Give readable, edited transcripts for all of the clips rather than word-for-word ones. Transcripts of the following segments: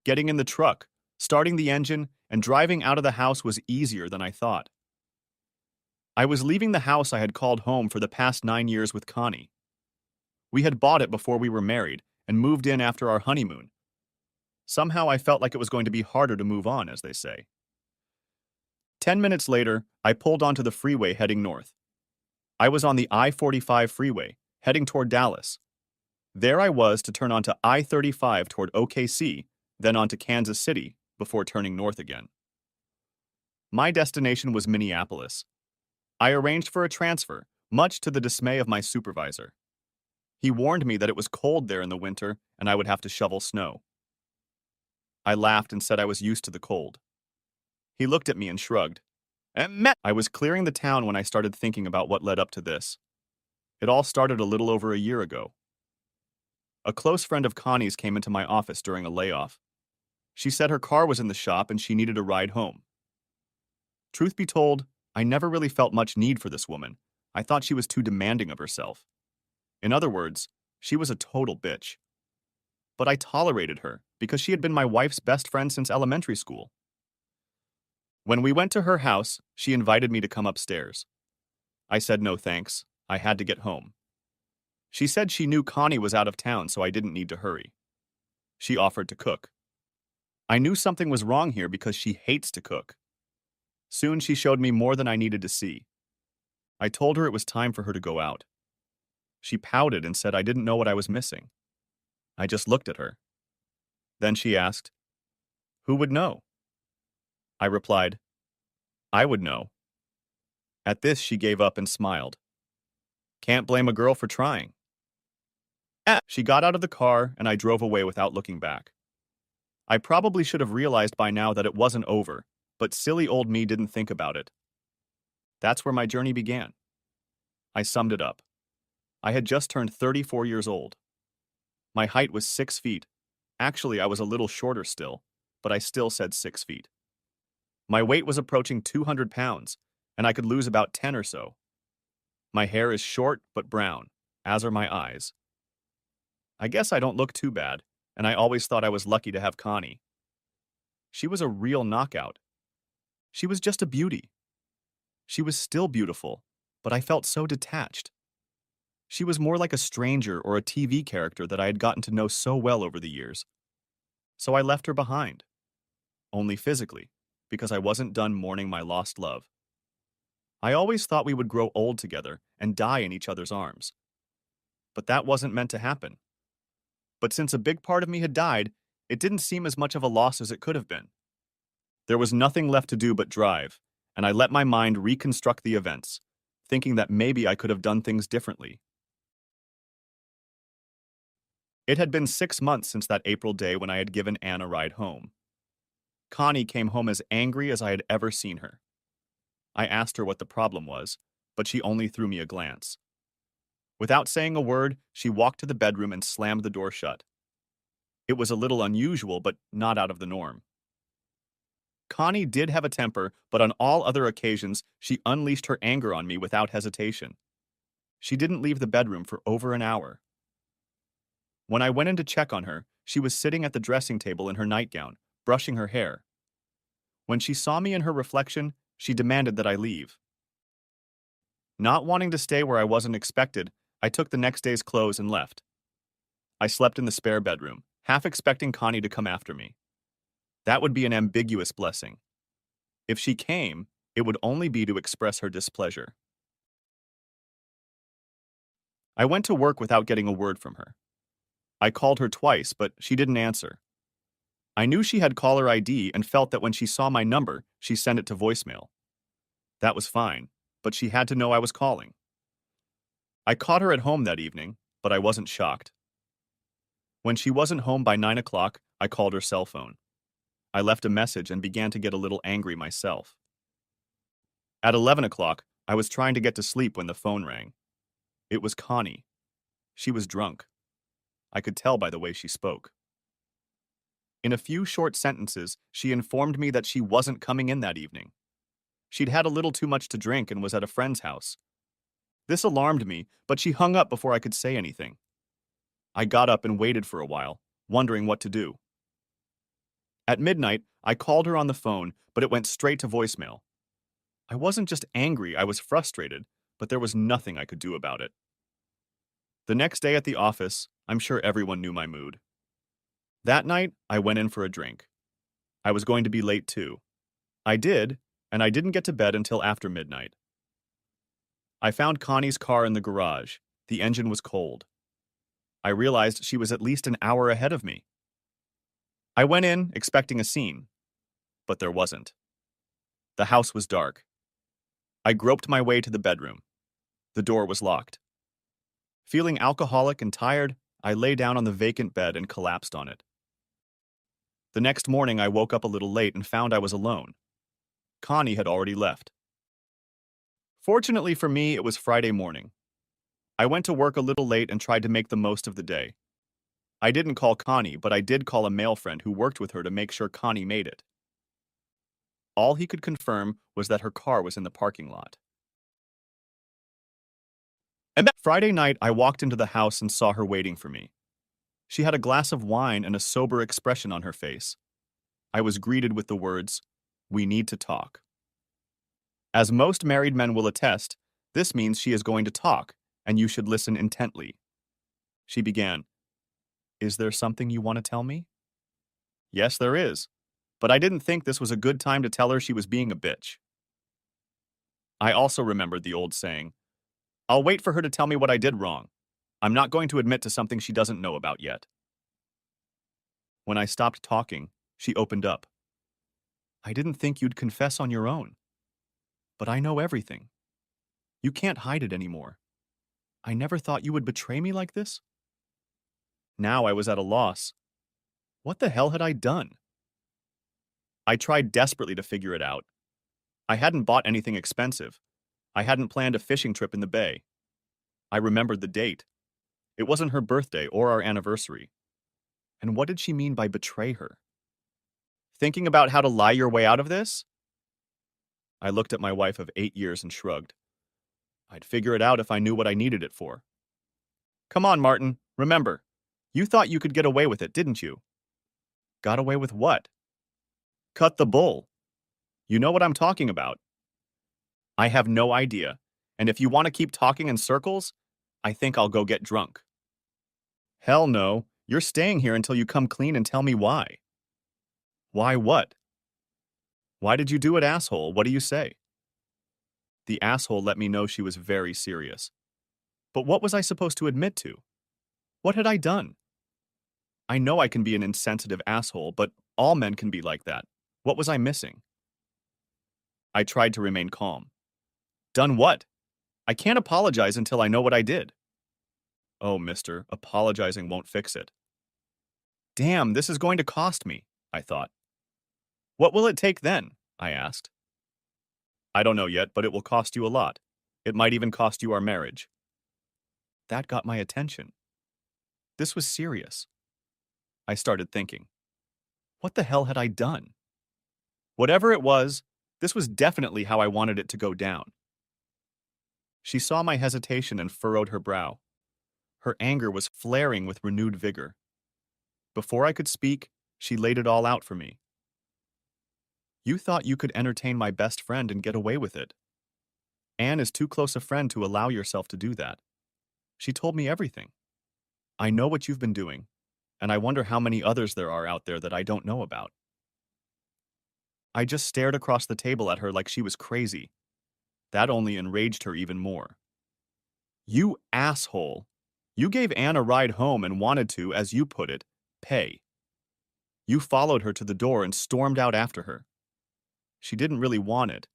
Getting in the truck, starting the engine, and driving out of the house was easier than I thought. I was leaving the house I had called home for the past 9 years with Connie. We had bought it before we were married and moved in after our honeymoon. Somehow I felt like it was going to be harder to move on, as they say. 10 minutes later, I pulled onto the freeway heading north. I was on the I-45 freeway, heading toward Dallas. There I was to turn onto I-35 toward OKC, then onto Kansas City, before turning north again. My destination was Minneapolis. I arranged for a transfer, much to the dismay of my supervisor. He warned me that it was cold there in the winter and I would have to shovel snow. I laughed and said I was used to the cold. He looked at me and shrugged. I was clearing the town when I started thinking about what led up to this. It all started a little over a year ago. A close friend of Connie's came into my office during a layoff. She said her car was in the shop and she needed a ride home. Truth be told, I never really felt much need for this woman. I thought she was too demanding of herself. In other words, she was a total bitch. But I tolerated her because she had been my wife's best friend since elementary school. When we went to her house, she invited me to come upstairs. I said no thanks. I had to get home. She said she knew Connie was out of town, so I didn't need to hurry. She offered to cook. I knew something was wrong here because she hates to cook. Soon she showed me more than I needed to see. I told her it was time for her to go out. She pouted and said I didn't know what I was missing. I just looked at her. Then she asked, "Who would know?" I replied, "I would know." At this, she gave up and smiled. Can't blame a girl for trying. She got out of the car and I drove away without looking back. I probably should have realized by now that it wasn't over, but silly old me didn't think about it. That's where my journey began. I summed it up. I had just turned 34 years old. My height was 6 feet. Actually, I was a little shorter still, but I still said 6 feet. My weight was approaching 200 pounds, and I could lose about 10 or so. My hair is short but brown, as are my eyes. I guess I don't look too bad, and I always thought I was lucky to have Connie. She was a real knockout. She was just a beauty. She was still beautiful, but I felt so detached. She was more like a stranger or a TV character that I had gotten to know so well over the years. So I left her behind. Only physically, because I wasn't done mourning my lost love. I always thought we would grow old together and die in each other's arms. But that wasn't meant to happen. But since a big part of me had died, it didn't seem as much of a loss as it could have been. There was nothing left to do but drive, and I let my mind reconstruct the events, thinking that maybe I could have done things differently. It had been 6 months since that April day when I had given Anne a ride home. Connie came home as angry as I had ever seen her. I asked her what the problem was, but she only threw me a glance. Without saying a word, she walked to the bedroom and slammed the door shut. It was a little unusual, but not out of the norm. Connie did have a temper, but on all other occasions, she unleashed her anger on me without hesitation. She didn't leave the bedroom for over an hour. When I went in to check on her, she was sitting at the dressing table in her nightgown, brushing her hair. When she saw me in her reflection, she demanded that I leave. Not wanting to stay where I wasn't expected, I took the next day's clothes and left. I slept in the spare bedroom, half expecting Connie to come after me. That would be an ambiguous blessing. If she came, it would only be to express her displeasure. I went to work without getting a word from her. I called her twice, but she didn't answer. I knew she had caller ID and felt that when she saw my number, she sent it to voicemail. That was fine, but she had to know I was calling. I caught her at home that evening, but I wasn't shocked. When she wasn't home by 9 o'clock, I called her cell phone. I left a message and began to get a little angry myself. At 11 o'clock, I was trying to get to sleep when the phone rang. It was Connie. She was drunk. I could tell by the way she spoke. In a few short sentences, she informed me that she wasn't coming in that evening. She'd had a little too much to drink and was at a friend's house. This alarmed me, but she hung up before I could say anything. I got up and waited for a while, wondering what to do. At midnight, I called her on the phone, but it went straight to voicemail. I wasn't just angry, I was frustrated, but there was nothing I could do about it. The next day at the office, I'm sure everyone knew my mood. That night, I went in for a drink. I was going to be late too. I did, and I didn't get to bed until after midnight. I found Connie's car in the garage. The engine was cold. I realized she was at least an hour ahead of me. I went in, expecting a scene, but there wasn't. The house was dark. I groped my way to the bedroom. The door was locked. Feeling alcoholic and tired, I lay down on the vacant bed and collapsed on it. The next morning, I woke up a little late and found I was alone. Connie had already left. Fortunately for me, it was Friday morning. I went to work a little late and tried to make the most of the day. I didn't call Connie, but I did call a male friend who worked with her to make sure Connie made it. All he could confirm was that her car was in the parking lot. And that Friday night, I walked into the house and saw her waiting for me. She had a glass of wine and a sober expression on her face. I was greeted with the words, "We need to talk." As most married men will attest, this means she is going to talk, and you should listen intently. She began, "Is there something you want to tell me?" "Yes, there is. But I didn't think this was a good time to tell her she was being a bitch." I also remembered the old saying, "I'll wait for her to tell me what I did wrong. I'm not going to admit to something she doesn't know about yet." When I stopped talking, she opened up. "I didn't think you'd confess on your own. But I know everything. You can't hide it anymore. I never thought you would betray me like this." Now I was at a loss. What the hell had I done? I tried desperately to figure it out. I hadn't bought anything expensive. I hadn't planned a fishing trip in the bay. I remembered the date. It wasn't her birthday or our anniversary. And what did she mean by betray her? Thinking about how to lie your way out of this? I looked at my wife of 8 years and shrugged. I'd figure it out if I knew what I needed it for. "Come on, Martin. Remember, you thought you could get away with it, didn't you?" "Got away with what?" "Cut the bull. You know what I'm talking about." "I have no idea. And if you want to keep talking in circles, I think I'll go get drunk." "Hell no. You're staying here until you come clean and tell me why." "Why what?" "Why did you do it, asshole? What do you say?" The asshole let me know she was very serious. But what was I supposed to admit to? What had I done? I know I can be an insensitive asshole, but all men can be like that. What was I missing? I tried to remain calm. "Done what? I can't apologize until I know what I did." "Oh, mister, apologizing won't fix it." "Damn, this is going to cost me," I thought. "What will it take then?" I asked. "I don't know yet, but it will cost you a lot. It might even cost you our marriage." That got my attention. This was serious. I started thinking. What the hell had I done? Whatever it was, this was definitely how I wanted it to go down. She saw my hesitation and furrowed her brow. Her anger was flaring with renewed vigor. Before I could speak, she laid it all out for me. "You thought you could entertain my best friend and get away with it. Anne is too close a friend to allow yourself to do that. She told me everything. I know what you've been doing, and I wonder how many others there are out there that I don't know about." I just stared across the table at her like she was crazy. That only enraged her even more. "You asshole. You gave Anne a ride home and wanted to, as you put it, pay. You followed her to the door and stormed out after her. She didn't really want it,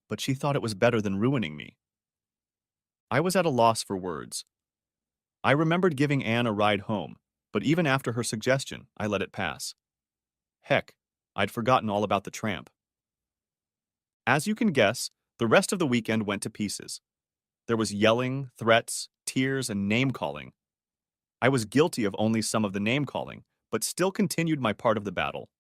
but she thought it was better than ruining me." I was at a loss for words. I remembered giving Anne a ride home, but even after her suggestion, I let it pass. Heck, I'd forgotten all about the tramp. As you can guess, the rest of the weekend went to pieces. There was yelling, threats, tears, and name-calling. I was guilty of only some of the name-calling, but still continued my part of the battle.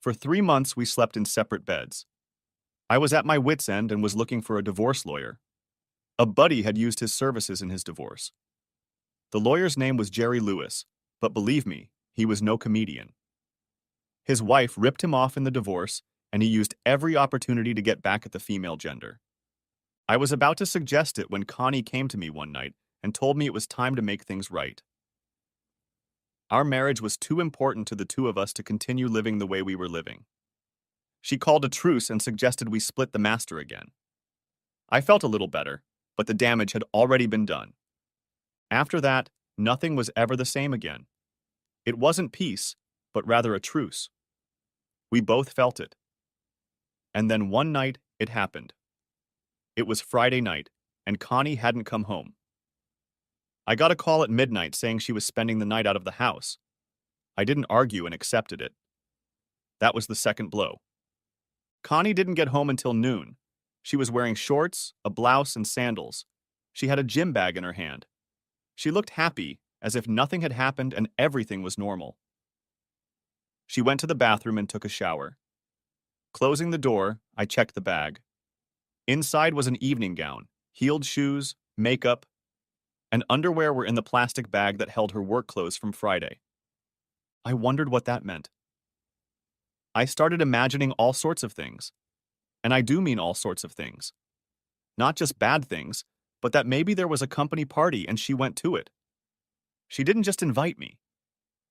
For 3 months, we slept in separate beds. I was at my wit's end and was looking for a divorce lawyer. A buddy had used his services in his divorce. The lawyer's name was Jerry Lewis, but believe me, He was no comedian. His wife ripped him off in the divorce, and he used every opportunity to get back at the female gender. I was about to suggest it when Connie came to me one night and told me it was time to make things right. Our marriage was too important to the two of us to continue living the way we were living. She called a truce and suggested we split the master again. I felt a little better, but the damage had already been done. After that, nothing was ever the same again. It wasn't peace, but rather a truce. We both felt it. And then one night, it happened. It was Friday night, and Connie hadn't come home. I got a call at midnight saying she was spending the night out of the house. I didn't argue and accepted it. That was the second blow. Connie didn't get home until noon. She was wearing shorts, a blouse, and sandals. She had a gym bag in her hand. She looked happy, as if nothing had happened and everything was normal. She went to the bathroom and took a shower. Closing the door, I checked the bag. Inside was an evening gown, heeled shoes, makeup, and underwear were in the plastic bag that held her work clothes from Friday. I wondered what that meant. I started imagining all sorts of things. And I do mean all sorts of things. Not just bad things, but that maybe there was a company party and she went to it. She didn't just invite me.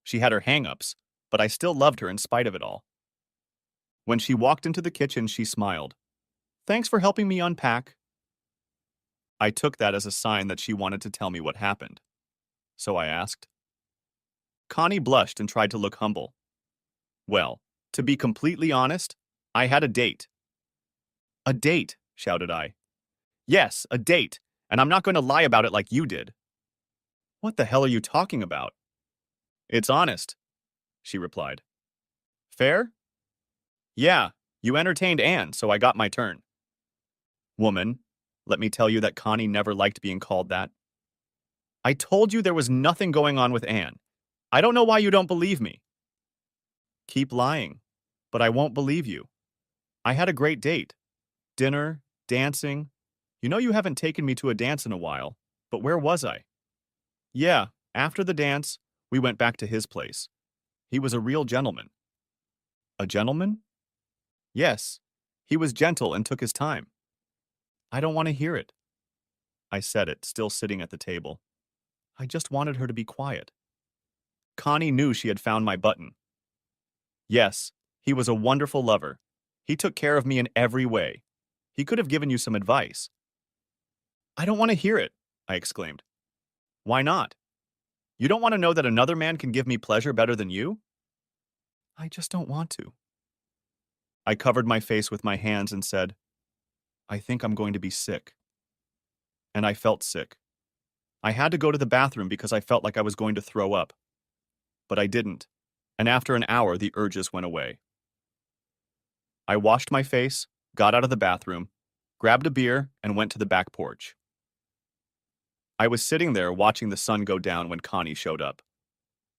She had her hang-ups, but I still loved her in spite of it all. When she walked into the kitchen, she smiled. "Thanks for helping me unpack." I took that as a sign that she wanted to tell me what happened. So I asked. Connie blushed and tried to look humble. "Well, to be completely honest, I had a date." "A date," shouted I. "Yes, a date, and I'm not going to lie about it like you did." "What the hell are you talking about?" "It's honest," she replied. "Fair?" "Yeah, you entertained Anne, so I got my turn." "Woman, let me tell you that Connie never liked being called that." "I told you there was nothing going on with Anne. I don't know why you don't believe me." "Keep lying, but I won't believe you. I had a great date. Dinner, dancing. You know you haven't taken me to a dance in a while, but where was I?" "Yeah, after the dance, we went back to his place. He was a real gentleman." "A gentleman?" "Yes. He was gentle and took his time." "I don't want to hear it." I said it, still sitting at the table. I just wanted her to be quiet. Connie knew she had found my button. "Yes, he was a wonderful lover. He took care of me in every way. He could have given you some advice." "I don't want to hear it," I exclaimed. "Why not? You don't want to know that another man can give me pleasure better than you?" "I just don't want to." I covered my face with my hands and said, "I think I'm going to be sick." And I felt sick. I had to go to the bathroom because I felt like I was going to throw up. But I didn't, and after an hour the urges went away. I washed my face, got out of the bathroom, grabbed a beer, and went to the back porch. I was sitting there watching the sun go down when Connie showed up.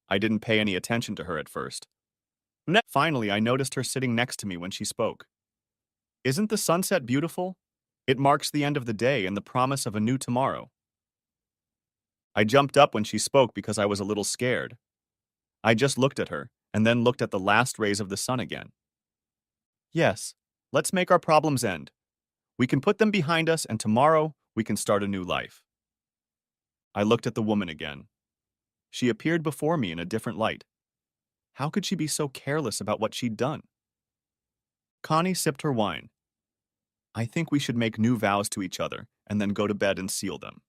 I didn't pay any attention to her at first. Finally, I noticed her sitting next to me when she spoke. "Isn't the sunset beautiful? It marks the end of the day and the promise of a new tomorrow." I jumped up when she spoke because I was a little scared. I just looked at her, and then looked at the last rays of the sun again. "Yes, let's make our problems end. We can put them behind us, and tomorrow we can start a new life." I looked at the woman again. She appeared before me in a different light. How could she be so careless about what she'd done? Connie sipped her wine. "I think we should make new vows to each other and then go to bed and seal them."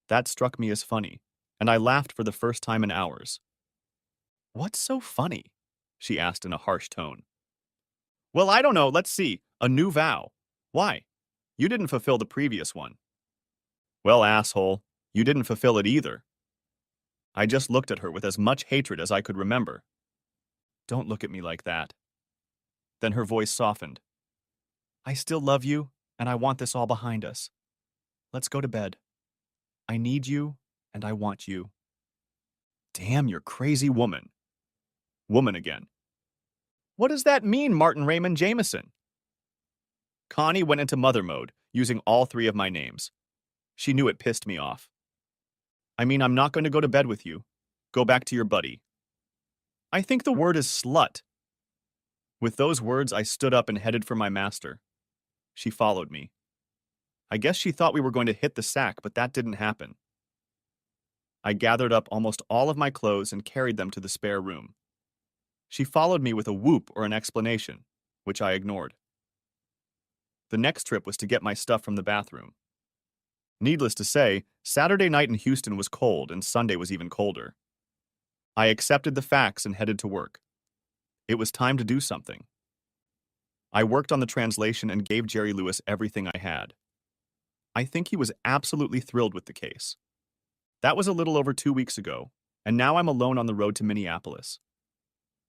That struck me as funny, and I laughed for the first time in hours. "What's so funny?" she asked in a harsh tone. "Well, I don't know. Let's see. A new vow. Why? You didn't fulfill the previous one." "Well, asshole, you didn't fulfill it either." I just looked at her with as much hatred as I could remember. "Don't look at me like that." Then her voice softened. "I still love you, and I want this all behind us. Let's go to bed. I need you, and I want you." Damn, you're crazy woman. Woman again. "What does that mean, Martin Raymond Jameson?" Connie went into mother mode, using all three of my names. She knew it pissed me off. "I mean, I'm not going to go to bed with you. Go back to your buddy. I think the word is slut. With those words, I stood up and headed for my master. She followed me. I guess she thought we were going to hit the sack, but that didn't happen. I gathered up almost all of my clothes and carried them to the spare room. She followed me with a whoop or an explanation, which I ignored. The next trip was to get my stuff from the bathroom. Needless to say, Saturday night in Houston was cold and Sunday was even colder. I accepted the facts and headed to work. It was time to do something. I worked on the translation and gave Jerry Lewis everything I had. I think he was absolutely thrilled with the case. That was a little over 2 weeks ago, and now I'm alone on the road to Minneapolis.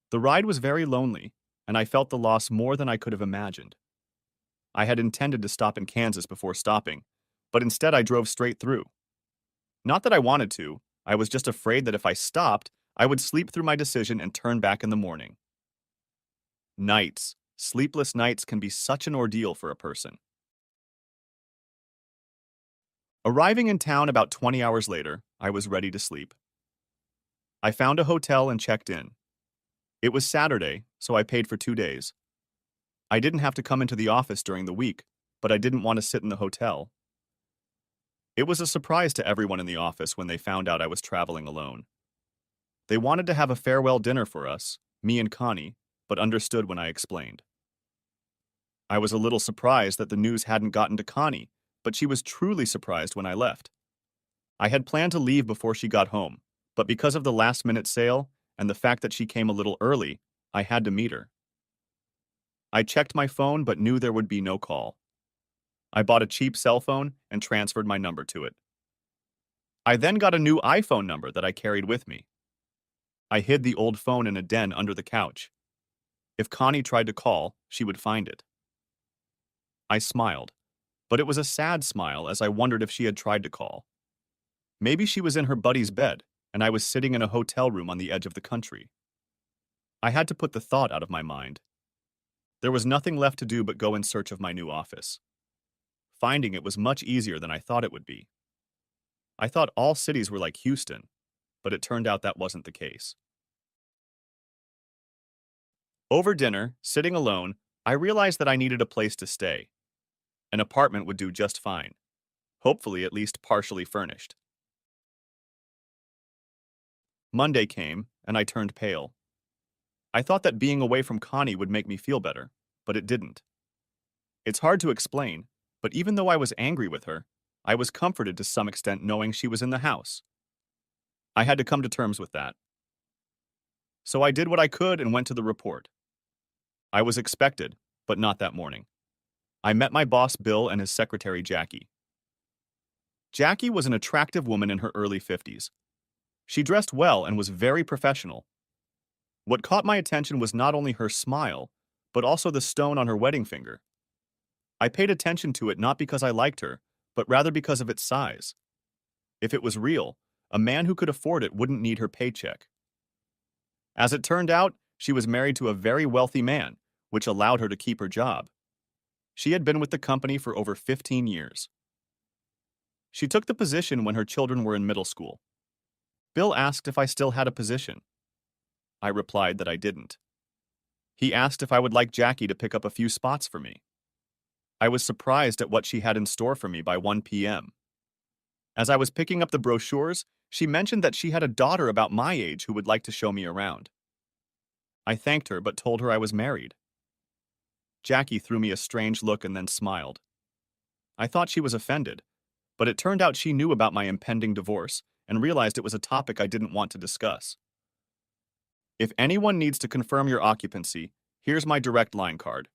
The ride was very lonely, and I felt the loss more than I could have imagined. I had intended to stop in Kansas before stopping, but instead I drove straight through. Not that I wanted to, I was just afraid that if I stopped, I would sleep through my decision and turn back in the morning. Sleepless nights can be such an ordeal for a person. Arriving in town about 20 hours later, I was ready to sleep. I found a hotel and checked in. It was Saturday, so I paid for 2 days. I didn't have to come into the office during the week, but I didn't want to sit in the hotel. It was a surprise to everyone in the office when they found out I was traveling alone. They wanted to have a farewell dinner for us, me and Connie, but understood when I explained. I was a little surprised that the news hadn't gotten to Connie, but she was truly surprised when I left. I had planned to leave before she got home, but because of the last-minute sale and the fact that she came a little early, I had to meet her. I checked my phone but knew there would be no call. I bought a cheap cell phone and transferred my number to it. I then got a new iPhone number that I carried with me. I hid the old phone in a den under the couch. If Connie tried to call, she would find it. I smiled, but it was a sad smile as I wondered if she had tried to call. Maybe she was in her buddy's bed, and I was sitting in a hotel room on the edge of the country. I had to put the thought out of my mind. There was nothing left to do but go in search of my new office. Finding it was much easier than I thought it would be. I thought all cities were like Houston, but it turned out that wasn't the case. Over dinner, sitting alone, I realized that I needed a place to stay. An apartment would do just fine, hopefully at least partially furnished. Monday came, and I turned pale. I thought that being away from Connie would make me feel better, but it didn't. It's hard to explain, but even though I was angry with her, I was comforted to some extent knowing she was in the house. I had to come to terms with that. So I did what I could and went to the report. I was expected, but not that morning. I met my boss Bill and his secretary Jackie. Jackie was an attractive woman in her early 50s. She dressed well and was very professional. What caught my attention was not only her smile, but also the stone on her wedding finger. I paid attention to it not because I liked her, but rather because of its size. If it was real, a man who could afford it wouldn't need her paycheck. As it turned out, she was married to a very wealthy man, which allowed her to keep her job. She had been with the company for over 15 years. She took the position when her children were in middle school. Bill asked if I still had a position. I replied that I didn't. He asked if I would like Jackie to pick up a few spots for me. I was surprised at what she had in store for me by 1 p.m. As I was picking up the brochures, she mentioned that she had a daughter about my age who would like to show me around. I thanked her but told her I was married. Jackie threw me a strange look and then smiled. I thought she was offended, but it turned out she knew about my impending divorce and realized it was a topic I didn't want to discuss. If anyone needs to confirm your occupancy, here's my direct line card.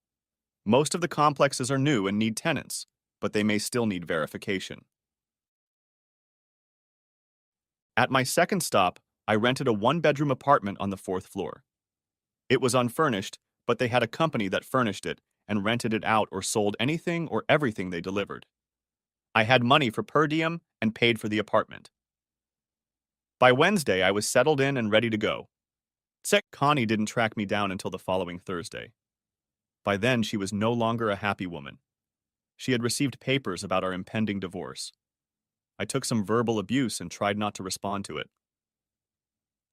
Most of the complexes are new and need tenants, but they may still need verification. At my second stop, I rented a one-bedroom apartment on the 4th floor. It was unfurnished, but they had a company that furnished it and rented it out or sold anything or everything they delivered. I had money for per diem and paid for the apartment. By Wednesday, I was settled in and ready to go. Connie didn't track me down until the following Thursday. By then, she was no longer a happy woman. She had received papers about our impending divorce. I took some verbal abuse and tried not to respond to it.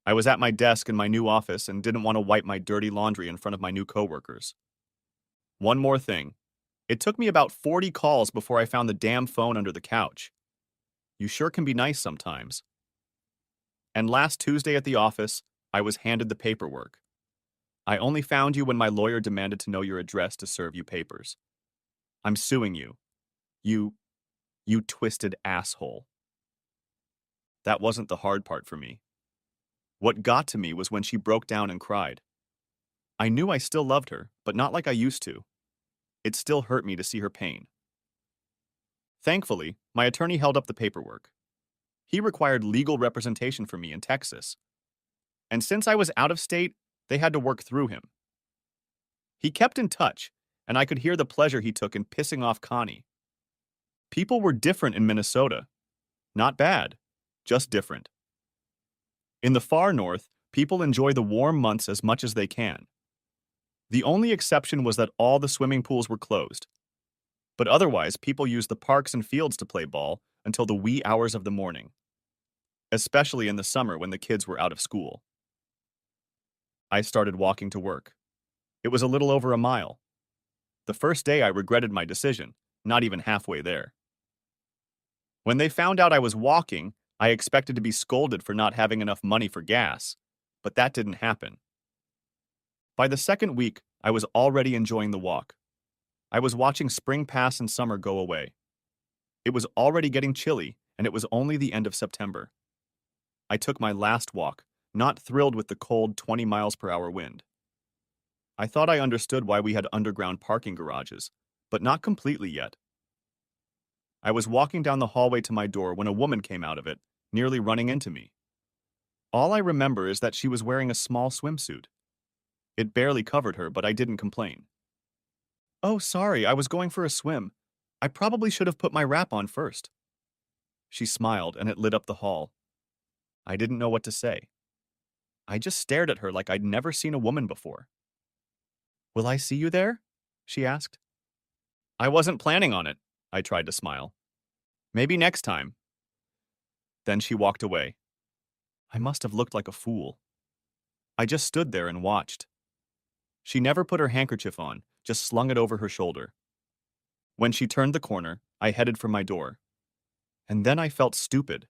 I was at my desk in my new office and didn't want to wipe my dirty laundry in front of my new coworkers. One more thing. It took me about 40 calls before I found the damn phone under the couch. You sure can be nice sometimes. And last Tuesday at the office, I was handed the paperwork. I only found you when my lawyer demanded to know your address to serve you papers. I'm suing you. You, you twisted asshole. That wasn't the hard part for me. What got to me was when she broke down and cried. I knew I still loved her, but not like I used to. It still hurt me to see her pain. Thankfully, my attorney held up the paperwork. He required legal representation for me in Texas. And since I was out of state, they had to work through him. He kept in touch, and I could hear the pleasure he took in pissing off Connie. People were different in Minnesota. Not bad, just different. In the far north, people enjoy the warm months as much as they can. The only exception was that all the swimming pools were closed. But otherwise, people used the parks and fields to play ball until the wee hours of the morning, especially in the summer when the kids were out of school. I started walking to work. It was a little over a mile. The first day I regretted my decision, not even halfway there. When they found out I was walking, I expected to be scolded for not having enough money for gas, but that didn't happen. By the second week, I was already enjoying the walk. I was watching spring pass and summer go away. It was already getting chilly, and it was only the end of September. I took my last walk, not thrilled with the cold 20 miles per hour wind. I thought I understood why we had underground parking garages, but not completely yet. I was walking down the hallway to my door when a woman came out of it, nearly running into me. All I remember is that she was wearing a small swimsuit. It barely covered her, but I didn't complain. "Oh, sorry, I was going for a swim. I probably should have put my wrap on first." She smiled, and it lit up the hall. I didn't know what to say. I just stared at her like I'd never seen a woman before. "Will I see you there?" she asked. I wasn't planning on it, I tried to smile. "Maybe next time." Then she walked away. I must have looked like a fool. I just stood there and watched. She never put her handkerchief on, just slung it over her shoulder. When she turned the corner, I headed for my door. And then I felt stupid.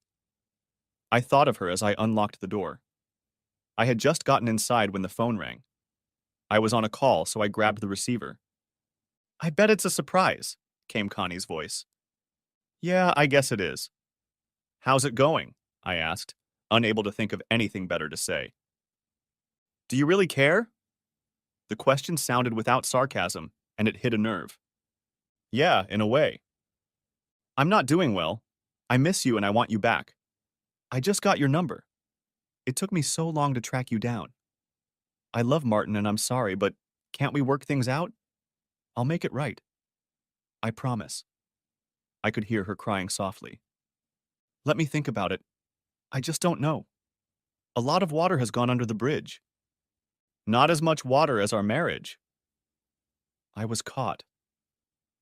I thought of her as I unlocked the door. I had just gotten inside when the phone rang. I was on a call, so I grabbed the receiver. "I bet it's a surprise," came Connie's voice. "Yeah, I guess it is." "How's it going?" I asked, unable to think of anything better to say. "Do you really care?" The question sounded without sarcasm, and it hit a nerve. "Yeah, in a way." "I'm not doing well. I miss you and I want you back. I just got your number. It took me so long to track you down. I love Martin and I'm sorry, but can't we work things out? I'll make it right. I promise." I could hear her crying softly. "Let me think about it. I just don't know. A lot of water has gone under the bridge." "Not as much water as our marriage." I was caught.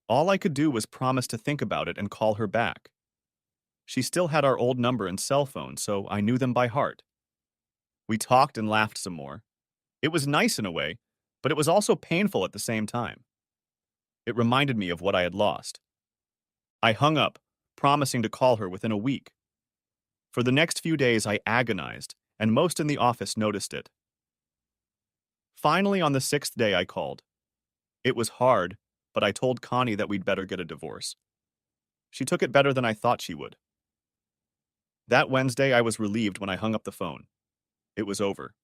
All I could do was promise to think about it and call her back. She still had our old number and cell phone, so I knew them by heart. We talked and laughed some more. It was nice in a way, but it was also painful at the same time. It reminded me of what I had lost. I hung up, promising to call her within a week. For the next few days, I agonized, and most in the office noticed it. Finally, on the sixth day, I called. It was hard, but I told Connie that we'd better get a divorce. She took it better than I thought she would. That Wednesday, I was relieved when I hung up the phone. It was over.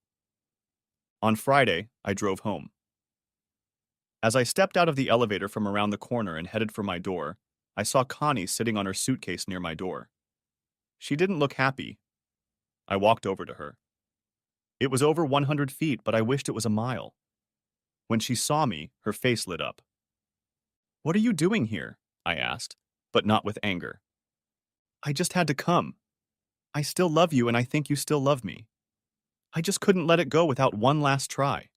On Friday, I drove home. As I stepped out of the elevator from around the corner and headed for my door, I saw Connie sitting on her suitcase near my door. She didn't look happy. I walked over to her. It was over 100 feet, but I wished it was a mile. When she saw me, her face lit up. "What are you doing here?" I asked, but not with anger. "I just had to come. I still love you and I think you still love me. I just couldn't let it go without one last try."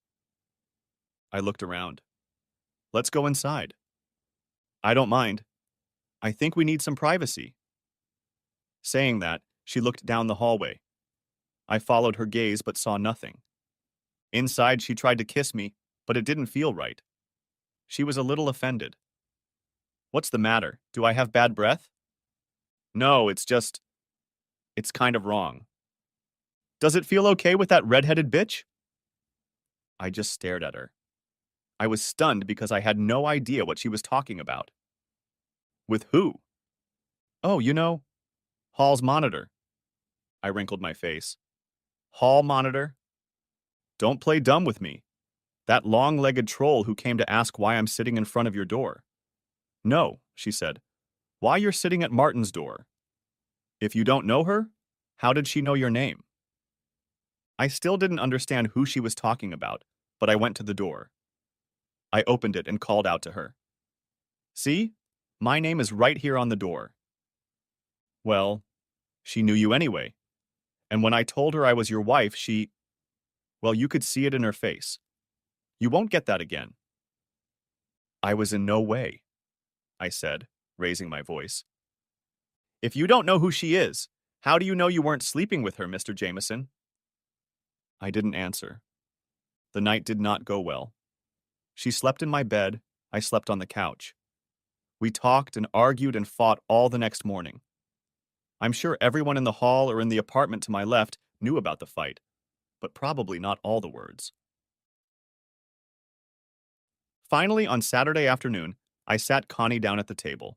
I looked around. "Let's go inside." "I don't mind. I think we need some privacy." Saying that, she looked down the hallway. I followed her gaze but saw nothing. Inside, she tried to kiss me, but it didn't feel right. She was a little offended. What's the matter? Do I have bad breath? No, it's kind of wrong. Does it feel okay with that redheaded bitch? I just stared at her. I was stunned because I had no idea what she was talking about. With who? Oh, Hall's monitor. I wrinkled my face. Hall monitor? Don't play dumb with me. That long-legged troll who came to ask why I'm sitting in front of your door. No, she said. Why you're sitting at Martin's door? If you don't know her, how did she know your name? I still didn't understand who she was talking about, but I went to the door. I opened it and called out to her. See? My name is right here on the door. Well, she knew you anyway. And when I told her I was your wife, well, you could see it in her face. You won't get that again. I was in no way, I said, raising my voice. If you don't know who she is, how do you know you weren't sleeping with her, Mr. Jameson? I didn't answer. The night did not go well. She slept in my bed, I slept on the couch. We talked and argued and fought all the next morning. I'm sure everyone in the hall or in the apartment to my left knew about the fight, but probably not all the words. Finally, on Saturday afternoon, I sat Connie down at the table.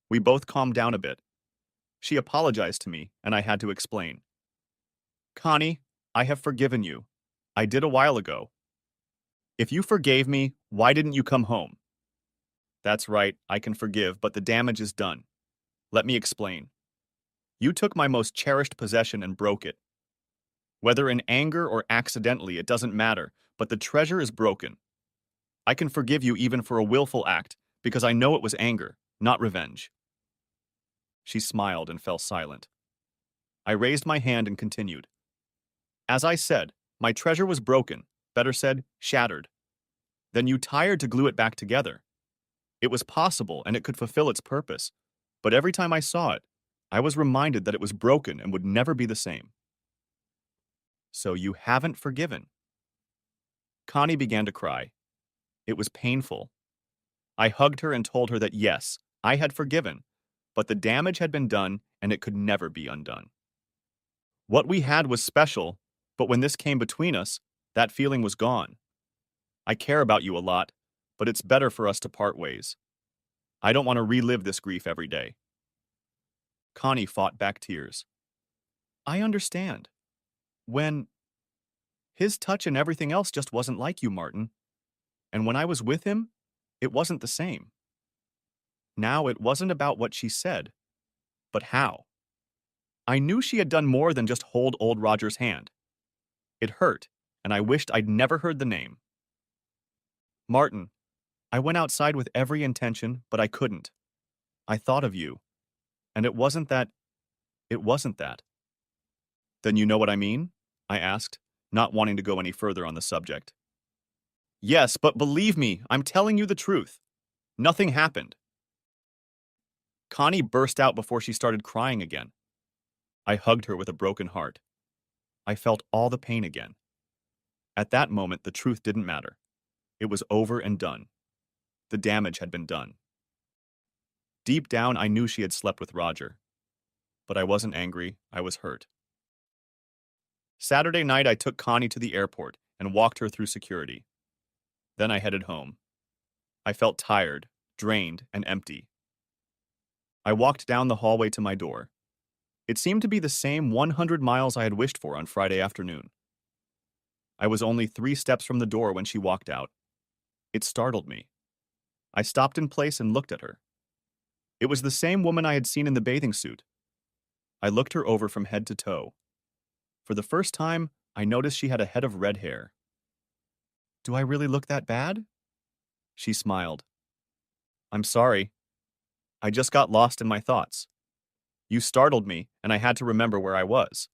We both calmed down a bit. She apologized to me, and I had to explain. Connie, I have forgiven you. I did a while ago. If you forgave me, why didn't you come home? That's right, I can forgive, but the damage is done. Let me explain. You took my most cherished possession and broke it. Whether in anger or accidentally, it doesn't matter, but the treasure is broken. I can forgive you even for a willful act, because I know it was anger, not revenge. She smiled and fell silent. I raised my hand and continued. As I said, my treasure was broken, better said, shattered. Then you tired to glue it back together. It was possible and it could fulfill its purpose, but every time I saw it, I was reminded that it was broken and would never be the same. So you haven't forgiven. Connie began to cry. It was painful. I hugged her and told her that yes, I had forgiven, but the damage had been done and it could never be undone. What we had was special, but when this came between us, that feeling was gone. I care about you a lot, but it's better for us to part ways. I don't want to relive this grief every day. Connie fought back tears. I understand. When his touch and everything else just wasn't like you, Martin. And when I was with him, it wasn't the same. Now it wasn't about what she said, but how. I knew she had done more than just hold old Roger's hand. It hurt, and I wished I'd never heard the name. Martin, I went outside with every intention, but I couldn't. I thought of you, and it wasn't that. Then you know what I mean? I asked, not wanting to go any further on the subject. Yes, but believe me, I'm telling you the truth. Nothing happened. Connie burst out before she started crying again. I hugged her with a broken heart. I felt all the pain again. At that moment, the truth didn't matter. It was over and done. The damage had been done. Deep down, I knew she had slept with Roger. But I wasn't angry, I was hurt. Saturday night, I took Connie to the airport and walked her through security. Then I headed home. I felt tired, drained, and empty. I walked down the hallway to my door. It seemed to be the same 100 miles I had wished for on Friday afternoon. I was only 3 steps from the door when she walked out. It startled me. I stopped in place and looked at her. It was the same woman I had seen in the bathing suit. I looked her over from head to toe. For the first time, I noticed she had a head of red hair. Do I really look that bad? She smiled. I'm sorry. I just got lost in my thoughts. You startled me, and I had to remember where I was.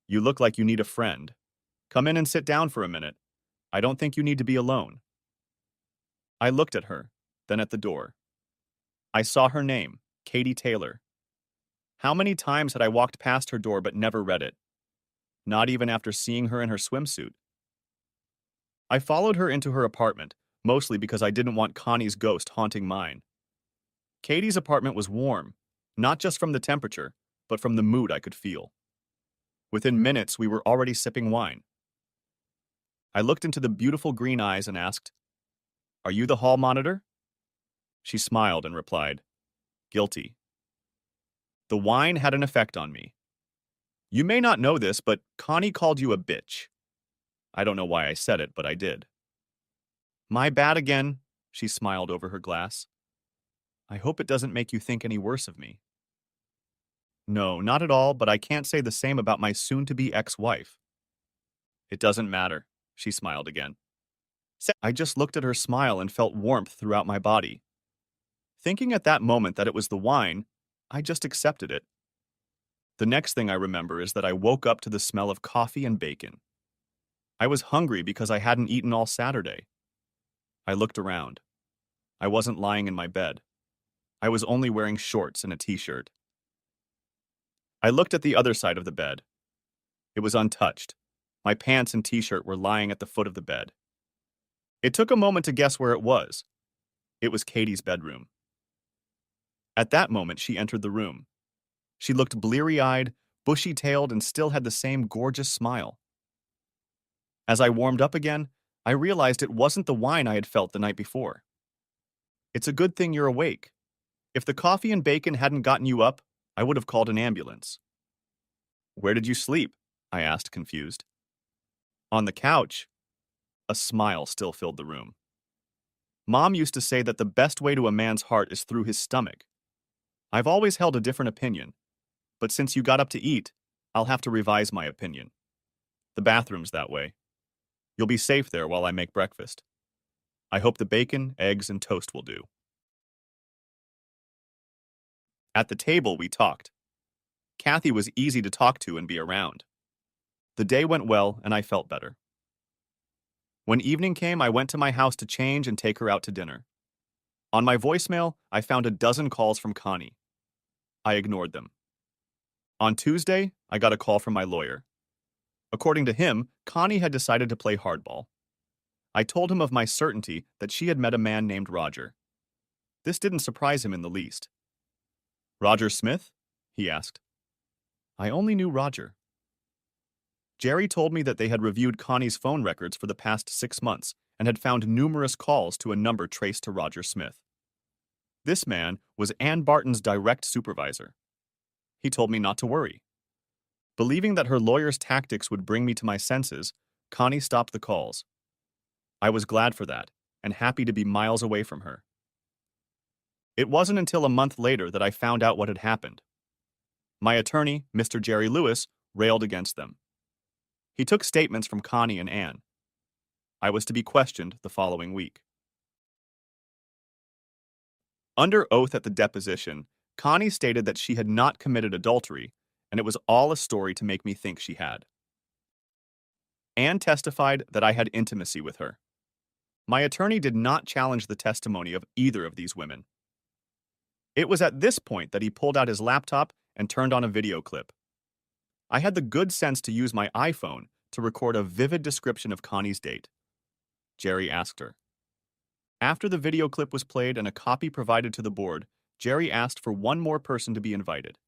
You look like you need a friend. Come in and sit down for a minute. I don't think you need to be alone. I looked at her, then at the door. I saw her name, Katie Taylor. How many times had I walked past her door but never read it? not even after seeing her in her swimsuit. I followed her into her apartment, mostly because I didn't want Connie's ghost haunting mine. Katie's apartment was warm, not just from the temperature, but from the mood I could feel. Within minutes, we were already sipping wine. I looked into the beautiful green eyes and asked, "Are you the hall monitor?" She smiled and replied, "Guilty." The wine had an effect on me. "You may not know this, but Connie called you a bitch." I don't know why I said it, but I did. "My bad again," she smiled over her glass. "I hope it doesn't make you think any worse of me." "No, not at all, but I can't say the same about my soon-to-be ex-wife." "It doesn't matter," she smiled again. I just looked at her smile and felt warmth throughout my body. Thinking at that moment that it was the wine, I just accepted it. The next thing I remember is that I woke up to the smell of coffee and bacon. I was hungry because I hadn't eaten all Saturday. I looked around. I wasn't lying in my bed. I was only wearing shorts and a t-shirt. I looked at the other side of the bed. It was untouched. My pants and t-shirt were lying at the foot of the bed. It took a moment to guess where it was. It was Katie's bedroom. At that moment, she entered the room. She looked bleary-eyed, bushy-tailed, and still had the same gorgeous smile. As I warmed up again, I realized it wasn't the wine I had felt the night before. "It's a good thing you're awake. If the coffee and bacon hadn't gotten you up, I would have called an ambulance." "Where did you sleep?" I asked, confused. "On the couch." A smile still filled the room. "Mom used to say that the best way to a man's heart is through his stomach. I've always held a different opinion, but since you got up to eat, I'll have to revise my opinion. The bathroom's that way. You'll be safe there while I make breakfast. I hope the bacon, eggs, and toast will do." At the table, we talked. Kathy was easy to talk to and be around. The day went well, and I felt better. When evening came, I went to my house to change and take her out to dinner. On my voicemail, I found a dozen calls from Connie. I ignored them. On Tuesday, I got a call from my lawyer. According to him, Connie had decided to play hardball. I told him of my certainty that she had met a man named Roger. This didn't surprise him in the least. "Roger Smith?" he asked. I only knew Roger. Jerry told me that they had reviewed Connie's phone records for the past 6 months and had found numerous calls to a number traced to Roger Smith. This man was Ann Barton's direct supervisor. He told me not to worry. Believing that her lawyer's tactics would bring me to my senses, Connie stopped the calls. I was glad for that, and happy to be miles away from her. It wasn't until a month later that I found out what had happened. My attorney, Mr. Jerry Lewis, railed against them. He took statements from Connie and Ann. I was to be questioned the following week. Under oath at the deposition, Connie stated that she had not committed adultery, and it was all a story to make me think she had. Ann testified that I had intimacy with her. My attorney did not challenge the testimony of either of these women. It was at this point that he pulled out his laptop and turned on a video clip. I had the good sense to use my iPhone to record a vivid description of Connie's date. Jerry asked her. After the video clip was played and a copy provided to the board, Jerry asked for one more person to be invited.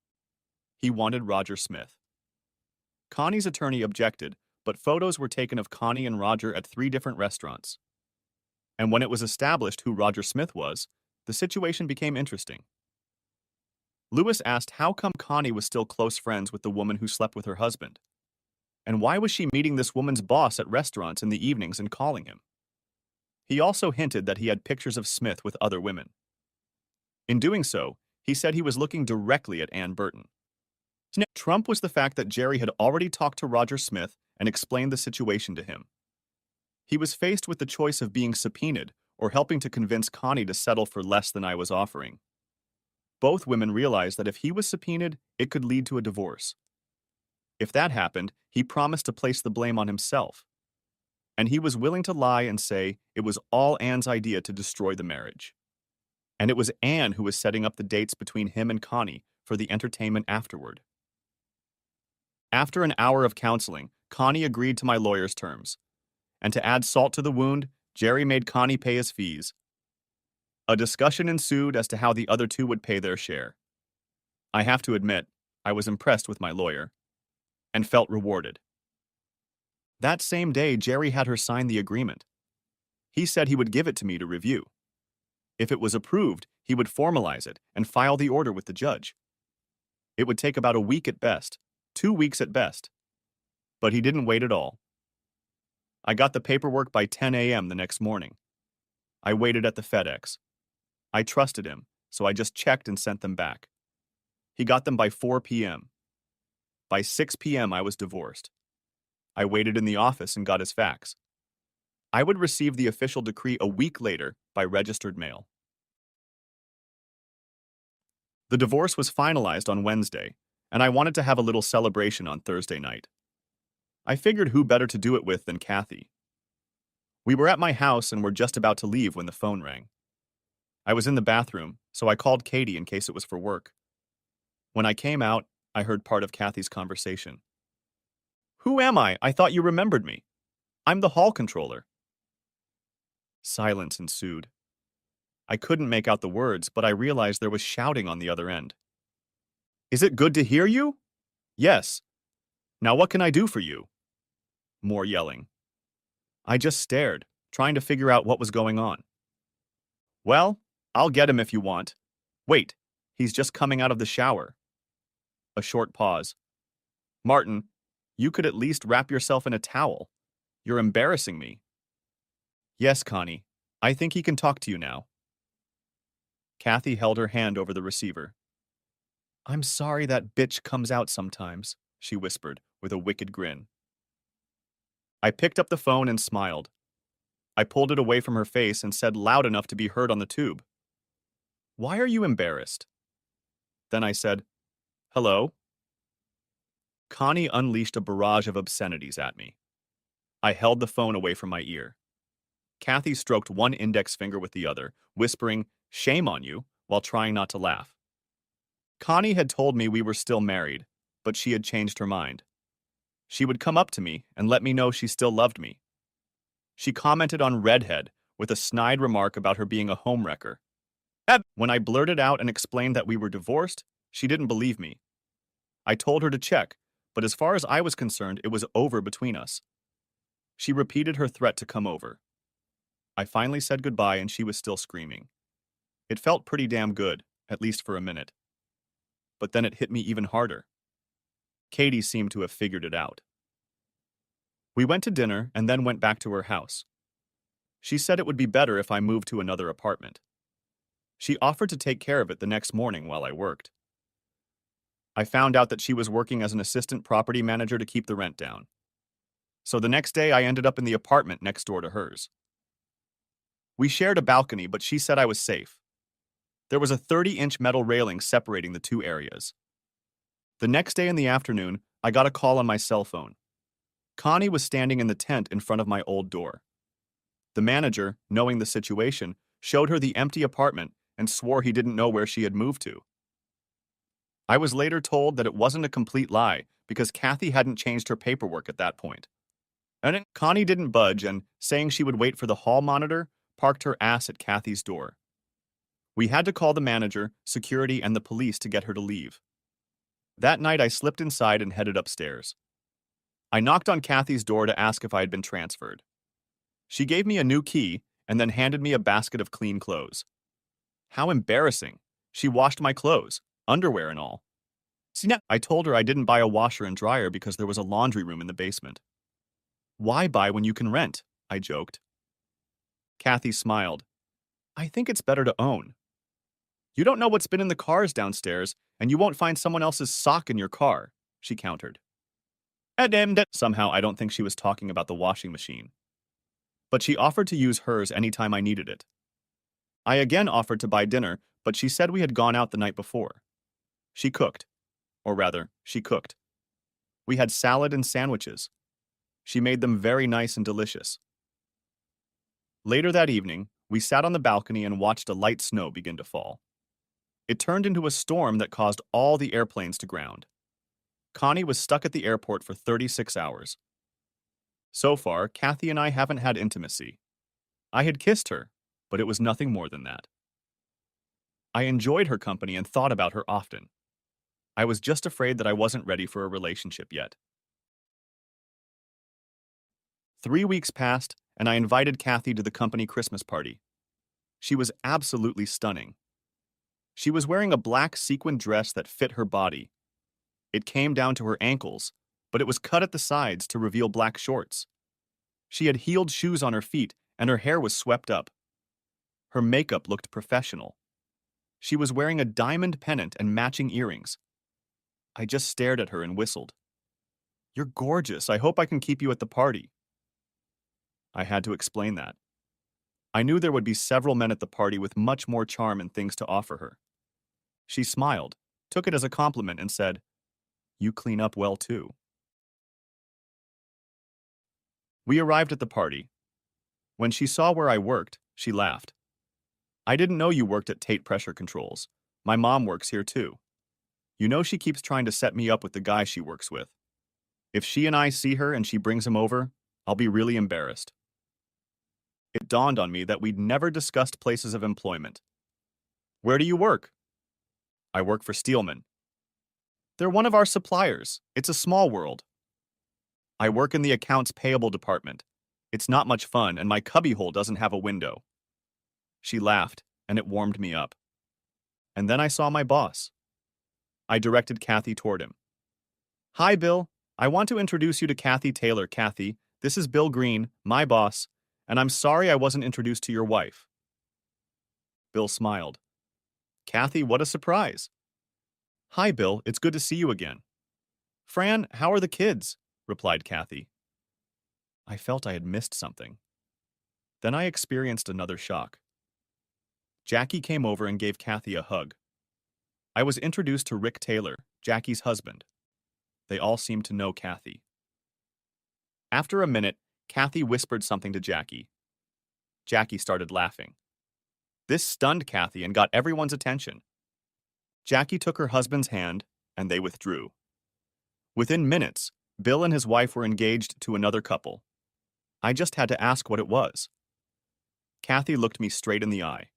He wanted Roger Smith. Connie's attorney objected, but photos were taken of Connie and Roger at 3 different restaurants. And when it was established who Roger Smith was, the situation became interesting. Lewis asked how come Connie was still close friends with the woman who slept with her husband. And why was she meeting this woman's boss at restaurants in the evenings and calling him? He also hinted that he had pictures of Smith with other women. In doing so, he said he was looking directly at Ann Burton. Trump was the fact that Jerry had already talked to Roger Smith and explained the situation to him. He was faced with the choice of being subpoenaed or helping to convince Connie to settle for less than I was offering. Both women realized that if he was subpoenaed, it could lead to a divorce. If that happened, he promised to place the blame on himself. And he was willing to lie and say it was all Ann's idea to destroy the marriage. And it was Ann who was setting up the dates between him and Connie for the entertainment afterward. After an hour of counseling, Connie agreed to my lawyer's terms. And to add salt to the wound, Jerry made Connie pay his fees. A discussion ensued as to how the other two would pay their share. I have to admit, I was impressed with my lawyer and felt rewarded. That same day, Jerry had her sign the agreement. He said he would give it to me to review. If it was approved, he would formalize it and file the order with the judge. It would take about a week at best, 2 weeks at best. But he didn't wait at all. I got the paperwork by 10 a.m. the next morning. I waited at the FedEx. I trusted him, so I just checked and sent them back. He got them by 4 p.m. By 6 p.m., I was divorced. I waited in the office and got his fax. I would receive the official decree a week later by registered mail. The divorce was finalized on Wednesday, and I wanted to have a little celebration on Thursday night. I figured who better to do it with than Kathy. We were at my house and were just about to leave when the phone rang. I was in the bathroom, so I called Katie in case it was for work. When I came out, I heard part of Kathy's conversation. "Who am I? I thought you remembered me. I'm the hall controller." Silence ensued. I couldn't make out the words, but I realized there was shouting on the other end. "Is it good to hear you?" "Yes. Now what can I do for you?" More yelling. I just stared, trying to figure out what was going on. "Well, I'll get him if you want. Wait, he's just coming out of the shower." A short pause. "Martin, you could at least wrap yourself in a towel. You're embarrassing me." "Yes, Connie, I think he can talk to you now." Kathy held her hand over the receiver. "I'm sorry that bitch comes out sometimes," she whispered with a wicked grin. I picked up the phone and smiled. I pulled it away from her face and said loud enough to be heard on the tube, "Why are you embarrassed?" Then I said, "Hello?" Connie unleashed a barrage of obscenities at me. I held the phone away from my ear. Kathy stroked one index finger with the other, whispering, "Shame on you," while trying not to laugh. Connie had told me we were still married, but she had changed her mind. She would come up to me and let me know she still loved me. She commented on Redhead with a snide remark about her being a homewrecker. When I blurted out and explained that we were divorced, she didn't believe me. I told her to check, but as far as I was concerned, it was over between us. She repeated her threat to come over. I finally said goodbye and she was still screaming. It felt pretty damn good, at least for a minute. But then it hit me even harder. Katie seemed to have figured it out. We went to dinner and then went back to her house. She said it would be better if I moved to another apartment. She offered to take care of it the next morning while I worked. I found out that she was working as an assistant property manager to keep the rent down. So the next day I ended up in the apartment next door to hers. We shared a balcony, but she said I was safe. There was a 30-inch metal railing separating the two areas. The next day in the afternoon, I got a call on my cell phone. Connie was standing in the tent in front of my old door. The manager, knowing the situation, showed her the empty apartment and swore he didn't know where she had moved to. I was later told that it wasn't a complete lie because Kathy hadn't changed her paperwork at that point. And Connie didn't budge and, saying she would wait for the hall monitor, parked her ass at Kathy's door. We had to call the manager, security, and the police to get her to leave. That night I slipped inside and headed upstairs. I knocked on Kathy's door to ask if I had been transferred. She gave me a new key and then handed me a basket of clean clothes. How embarrassing. She washed my clothes, underwear and all. See, now, I told her I didn't buy a washer and dryer because there was a laundry room in the basement. "Why buy when you can rent?" I joked. Kathy smiled. "I think it's better to own. You don't know what's been in the cars downstairs, and you won't find someone else's sock in your car," she countered. Somehow I don't think she was talking about the washing machine. But she offered to use hers anytime I needed it. I again offered to buy dinner, but she said we had gone out the night before. She cooked. Or rather, she cooked. We had salad and sandwiches. She made them very nice and delicious. Later that evening, we sat on the balcony and watched a light snow begin to fall. It turned into a storm that caused all the airplanes to ground. Connie was stuck at the airport for 36 hours. So far, Kathy and I haven't had intimacy. I had kissed her, but it was nothing more than that. I enjoyed her company and thought about her often. I was just afraid that I wasn't ready for a relationship yet. 3 weeks passed, and I invited Kathy to the company Christmas party. She was absolutely stunning. She was wearing a black sequin dress that fit her body. It came down to her ankles, but it was cut at the sides to reveal black shorts. She had heeled shoes on her feet, and her hair was swept up. Her makeup looked professional. She was wearing a diamond pennant and matching earrings. I just stared at her and whistled. "You're gorgeous. I hope I can keep you at the party." I had to explain that. I knew there would be several men at the party with much more charm and things to offer her. She smiled, took it as a compliment, and said, "You clean up well too." We arrived at the party. When she saw where I worked, she laughed. "I didn't know you worked at Tate Pressure Controls. My mom works here too. You know she keeps trying to set me up with the guy she works with. If she and I see her and she brings him over, I'll be really embarrassed." It dawned on me that we'd never discussed places of employment. "Where do you work?" "I work for Steelman." "They're one of our suppliers. It's a small world." "I work in the accounts payable department. It's not much fun, and my cubbyhole doesn't have a window." She laughed, and it warmed me up. And then I saw my boss. I directed Kathy toward him. "Hi, Bill. I want to introduce you to Kathy Taylor. Kathy, this is Bill Green, my boss, and I'm sorry I wasn't introduced to your wife." Bill smiled. "Kathy, what a surprise." "Hi, Bill. It's good to see you again." "Fran, how are the kids?" replied Kathy. I felt I had missed something. Then I experienced another shock. Jackie came over and gave Kathy a hug. I was introduced to Rick Taylor, Jackie's husband. They all seemed to know Kathy. After a minute, Kathy whispered something to Jackie. Jackie started laughing. This stunned Kathy and got everyone's attention. Jackie took her husband's hand, and they withdrew. Within minutes, Bill and his wife were engaged to another couple. I just had to ask what it was. Kathy looked me straight in the eye.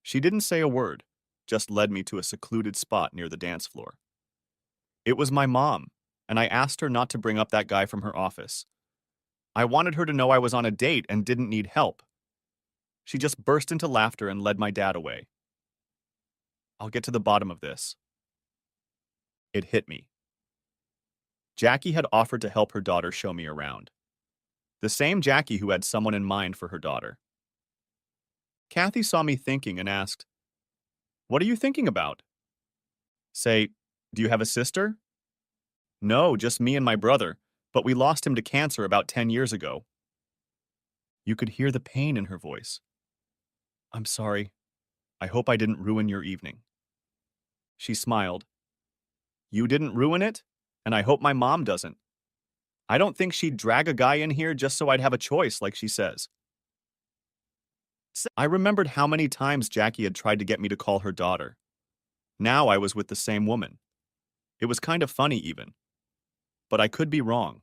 She didn't say a word, just led me to a secluded spot near the dance floor. It was my mom, and I asked her not to bring up that guy from her office. I wanted her to know I was on a date and didn't need help. She just burst into laughter and led my dad away. I'll get to the bottom of this. It hit me. Jackie had offered to help her daughter show me around. The same Jackie who had someone in mind for her daughter. Kathy saw me thinking and asked, "What are you thinking about?" Say, "Do you have a sister?" "No, just me and my brother, but we lost him to cancer about 10 years ago." You could hear the pain in her voice. "I'm sorry. I hope I didn't ruin your evening." She smiled. "You didn't ruin it, and I hope my mom doesn't. I don't think she'd drag a guy in here just so I'd have a choice, like she says." I remembered how many times Jackie had tried to get me to call her daughter. Now I was with the same woman. It was kind of funny even. But I could be wrong.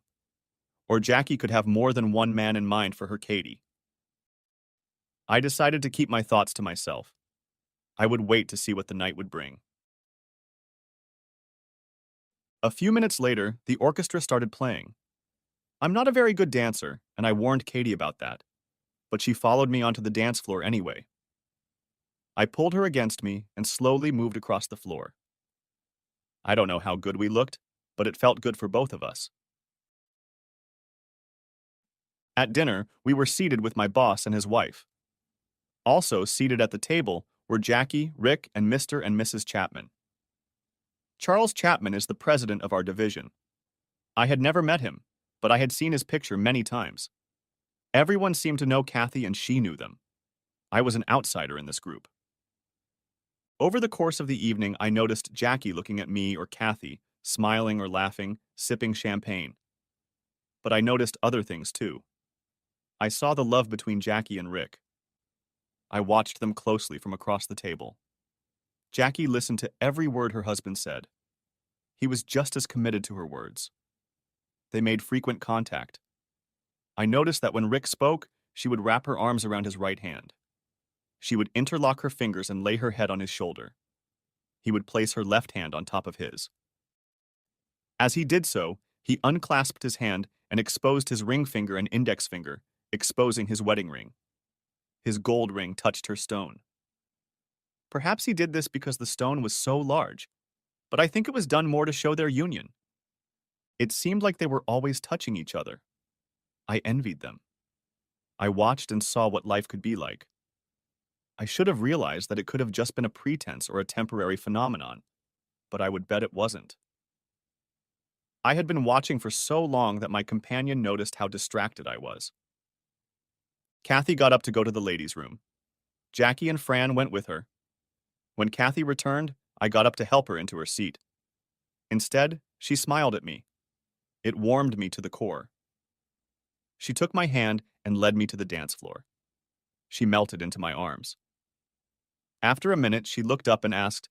Or Jackie could have more than one man in mind for her Katie. I decided to keep my thoughts to myself. I would wait to see what the night would bring. A few minutes later, the orchestra started playing. I'm not a very good dancer, and I warned Katie about that. But she followed me onto the dance floor anyway. I pulled her against me and slowly moved across the floor. I don't know how good we looked, but it felt good for both of us. At dinner, we were seated with my boss and his wife. Also seated at the table were Jackie, Rick, and Mr. and Mrs. Chapman. Charles Chapman is the president of our division. I had never met him, but I had seen his picture many times. Everyone seemed to know Kathy and she knew them. I was an outsider in this group. Over the course of the evening, I noticed Jackie looking at me or Kathy, smiling or laughing, sipping champagne. But I noticed other things too. I saw the love between Jackie and Rick. I watched them closely from across the table. Jackie listened to every word her husband said. He was just as committed to her words. They made frequent contact. I noticed that when Rick spoke, she would wrap her arms around his right hand. She would interlock her fingers and lay her head on his shoulder. He would place her left hand on top of his. As he did so, he unclasped his hand and exposed his ring finger and index finger, exposing his wedding ring. His gold ring touched her stone. Perhaps he did this because the stone was so large, but I think it was done more to show their union. It seemed like they were always touching each other. I envied them. I watched and saw what life could be like. I should have realized that it could have just been a pretense or a temporary phenomenon, but I would bet it wasn't. I had been watching for so long that my companion noticed how distracted I was. Kathy got up to go to the ladies' room. Jackie and Fran went with her. When Kathy returned, I got up to help her into her seat. Instead, she smiled at me. It warmed me to the core. She took my hand and led me to the dance floor. She melted into my arms. After a minute, she looked up and asked,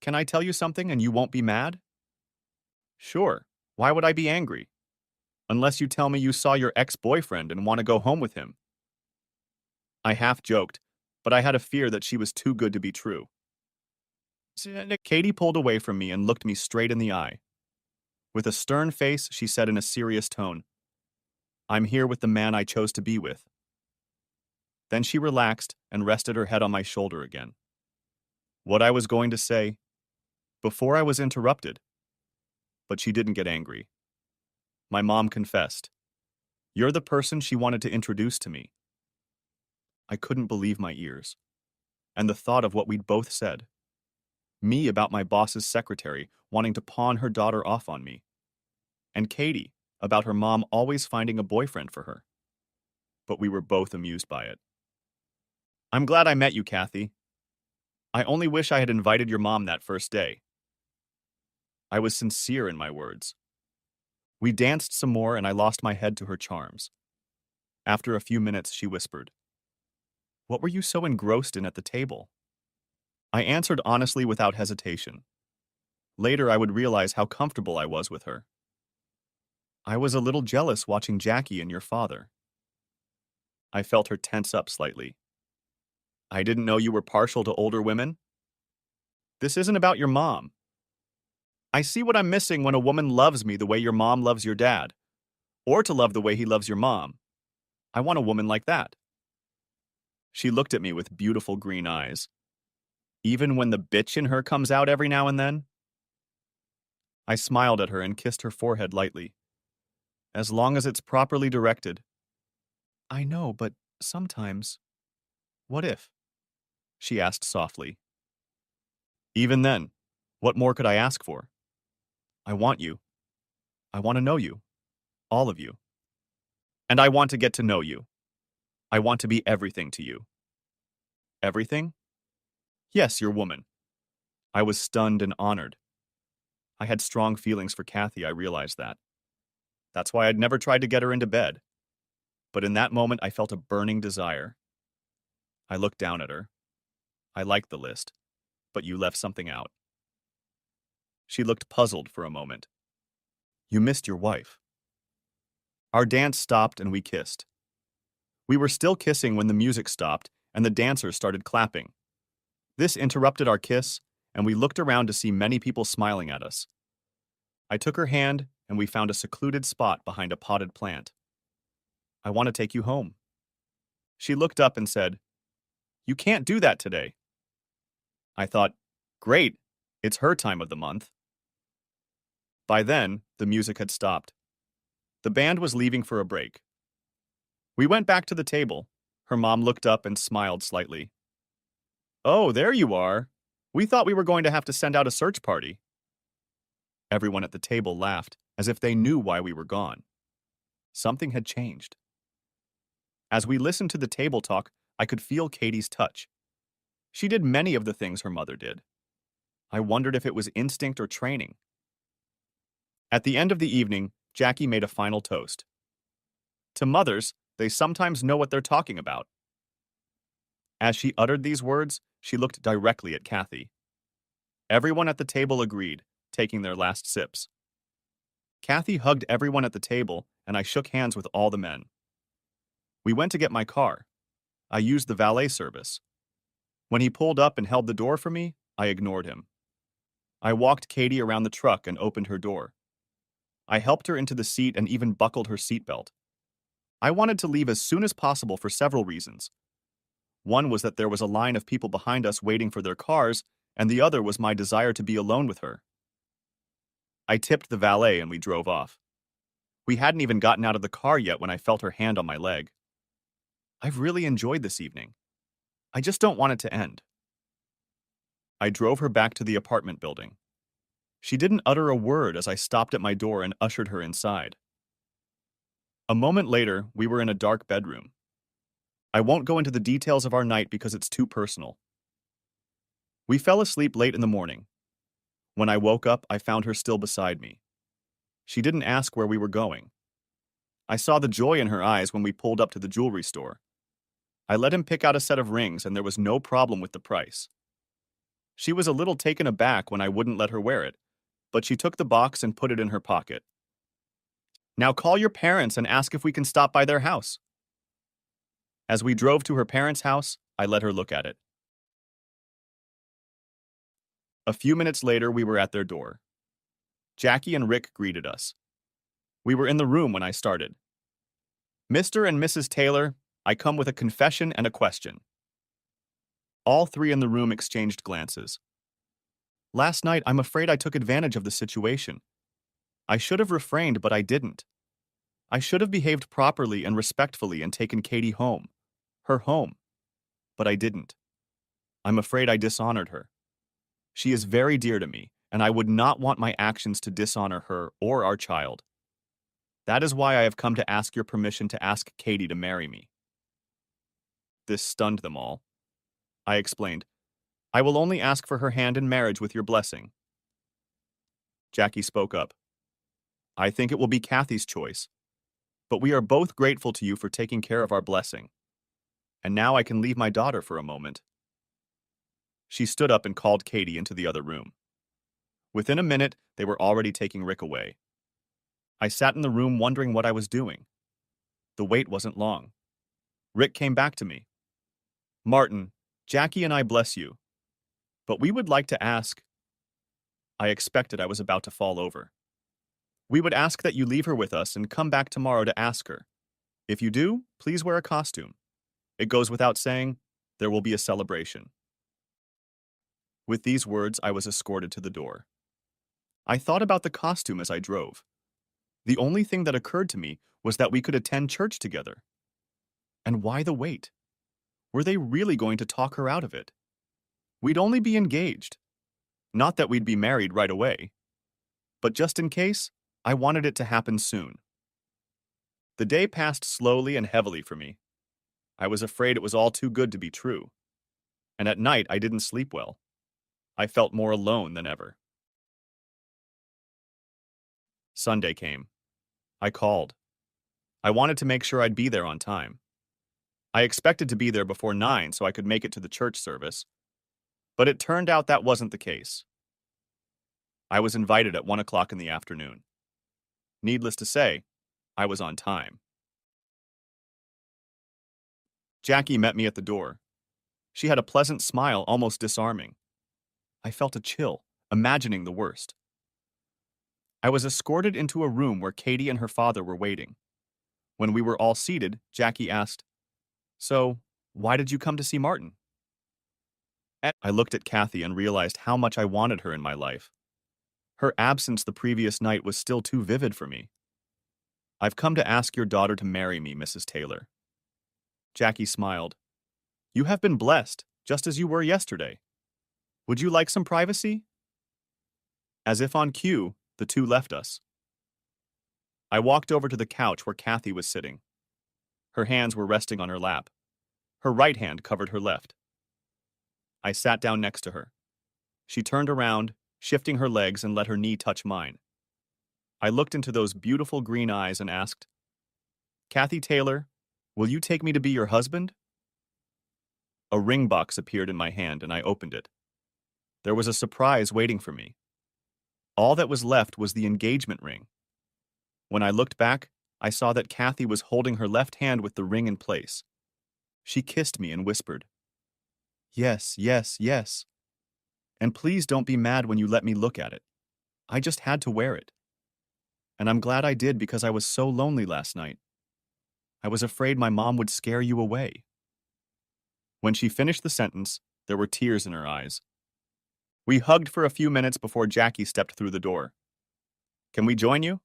"Can I tell you something and you won't be mad?" "Sure. Why would I be angry? Unless you tell me you saw your ex-boyfriend and want to go home with him." I half joked, but I had a fear that she was too good to be true. Katie pulled away from me and looked me straight in the eye. With a stern face, she said in a serious tone, "I'm here with the man I chose to be with." Then she relaxed and rested her head on my shoulder again. What I was going to say, before I was interrupted. But she didn't get angry. My mom confessed, "You're the person she wanted to introduce to me." I couldn't believe my ears. And the thought of what we'd both said. Me about my boss's secretary wanting to pawn her daughter off on me. And Katie about her mom always finding a boyfriend for her. But we were both amused by it. "I'm glad I met you, Kathy. I only wish I had invited your mom that first day." I was sincere in my words. We danced some more and I lost my head to her charms. After a few minutes, she whispered, "What were you so engrossed in at the table?" I answered honestly without hesitation. Later, I would realize how comfortable I was with her. "I was a little jealous watching Jackie and your father." I felt her tense up slightly. "I didn't know you were partial to older women." "This isn't about your mom. I see what I'm missing when a woman loves me the way your mom loves your dad, or to love the way he loves your mom. I want a woman like that." She looked at me with beautiful green eyes. "Even when the bitch in her comes out every now and then?" I smiled at her and kissed her forehead lightly. "As long as it's properly directed." "I know, but sometimes—" "What if?" she asked softly. "Even then, what more could I ask for? I want you. I want to know you. All of you. And I want to get to know you. I want to be everything to you." "Everything?" "Yes, your woman." I was stunned and honored. I had strong feelings for Kathy, I realized that. That's why I'd never tried to get her into bed. But in that moment, I felt a burning desire. I looked down at her. "I liked the list, but you left something out." She looked puzzled for a moment. "You missed your wife." Our dance stopped and we kissed. We were still kissing when the music stopped and the dancers started clapping. This interrupted our kiss, and we looked around to see many people smiling at us. I took her hand, and we found a secluded spot behind a potted plant. "I want to take you home." She looked up and said, "You can't do that today." I thought, great, it's her time of the month. By then, the music had stopped. The band was leaving for a break. We went back to the table. Her mom looked up and smiled slightly. "Oh, there you are. We thought we were going to have to send out a search party." Everyone at the table laughed, as if they knew why we were gone. Something had changed. As we listened to the table talk, I could feel Katie's touch. She did many of the things her mother did. I wondered if it was instinct or training. At the end of the evening, Jackie made a final toast. "To mothers, they sometimes know what they're talking about." As she uttered these words, she looked directly at Kathy. Everyone at the table agreed, taking their last sips. Kathy hugged everyone at the table, and I shook hands with all the men. We went to get my car. I used the valet service. When he pulled up and held the door for me, I ignored him. I walked Katie around the truck and opened her door. I helped her into the seat and even buckled her seatbelt. I wanted to leave as soon as possible for several reasons. One was that there was a line of people behind us waiting for their cars, and the other was my desire to be alone with her. I tipped the valet and we drove off. We hadn't even gotten out of the car yet when I felt her hand on my leg. I've really enjoyed this evening. I just don't want it to end. I drove her back to the apartment building. She didn't utter a word as I stopped at my door and ushered her inside. A moment later, we were in a dark bedroom. I won't go into the details of our night because it's too personal. We fell asleep late in the morning. When I woke up, I found her still beside me. She didn't ask where we were going. I saw the joy in her eyes when we pulled up to the jewelry store. I let him pick out a set of rings, and there was no problem with the price. She was a little taken aback when I wouldn't let her wear it, but she took the box and put it in her pocket. Now call your parents and ask if we can stop by their house. As we drove to her parents' house, I let her look at it. A few minutes later, we were at their door. Jackie and Rick greeted us. We were in the room when I started. Mr. and Mrs. Taylor, I come with a confession and a question. All three in the room exchanged glances. Last night, I'm afraid I took advantage of the situation. I should have refrained, but I didn't. I should have behaved properly and respectfully and taken Katie home. Her home. But I didn't. I'm afraid I dishonored her. She is very dear to me, and I would not want my actions to dishonor her or our child. That is why I have come to ask your permission to ask Katie to marry me. This stunned them all. I explained, I will only ask for her hand in marriage with your blessing. Jackie spoke up. I think it will be Kathy's choice, but we are both grateful to you for taking care of our blessing. And now I can leave my daughter for a moment. She stood up and called Katie into the other room. Within a minute, they were already taking Rick away. I sat in the room wondering what I was doing. The wait wasn't long. Rick came back to me. Martin, Jackie and I bless you. But we would like to ask. I expected I was about to fall over. We would ask that you leave her with us and come back tomorrow to ask her. If you do, please wear a costume. It goes without saying, there will be a celebration. With these words, I was escorted to the door. I thought about the costume as I drove. The only thing that occurred to me was that we could attend church together. And why the wait? Were they really going to talk her out of it? We'd only be engaged. Not that we'd be married right away. But just in case, I wanted it to happen soon. The day passed slowly and heavily for me. I was afraid it was all too good to be true. And at night, I didn't sleep well. I felt more alone than ever. Sunday came. I called. I wanted to make sure I'd be there on time. I expected to be there before 9 so I could make it to the church service. But it turned out that wasn't the case. I was invited at 1 o'clock in the afternoon. Needless to say, I was on time. Jackie met me at the door. She had a pleasant smile, almost disarming. I felt a chill, imagining the worst. I was escorted into a room where Katie and her father were waiting. When we were all seated, Jackie asked, So, why did you come to see Martin? I looked at Kathy and realized how much I wanted her in my life. Her absence the previous night was still too vivid for me. I've come to ask your daughter to marry me, Mrs. Taylor. Jackie smiled. You have been blessed, just as you were yesterday. Would you like some privacy? As if on cue, the two left us. I walked over to the couch where Kathy was sitting. Her hands were resting on her lap. Her right hand covered her left. I sat down next to her. She turned around, shifting her legs, and let her knee touch mine. I looked into those beautiful green eyes and asked, Kathy Taylor, will you take me to be your husband? A ring box appeared in my hand and I opened it. There was a surprise waiting for me. All that was left was the engagement ring. When I looked back, I saw that Kathy was holding her left hand with the ring in place. She kissed me and whispered, "Yes, yes, yes. And please don't be mad when you let me look at it. I just had to wear it. And I'm glad I did because I was so lonely last night. I was afraid my mom would scare you away." When she finished the sentence, there were tears in her eyes. We hugged for a few minutes before Jackie stepped through the door. "Can we join you?"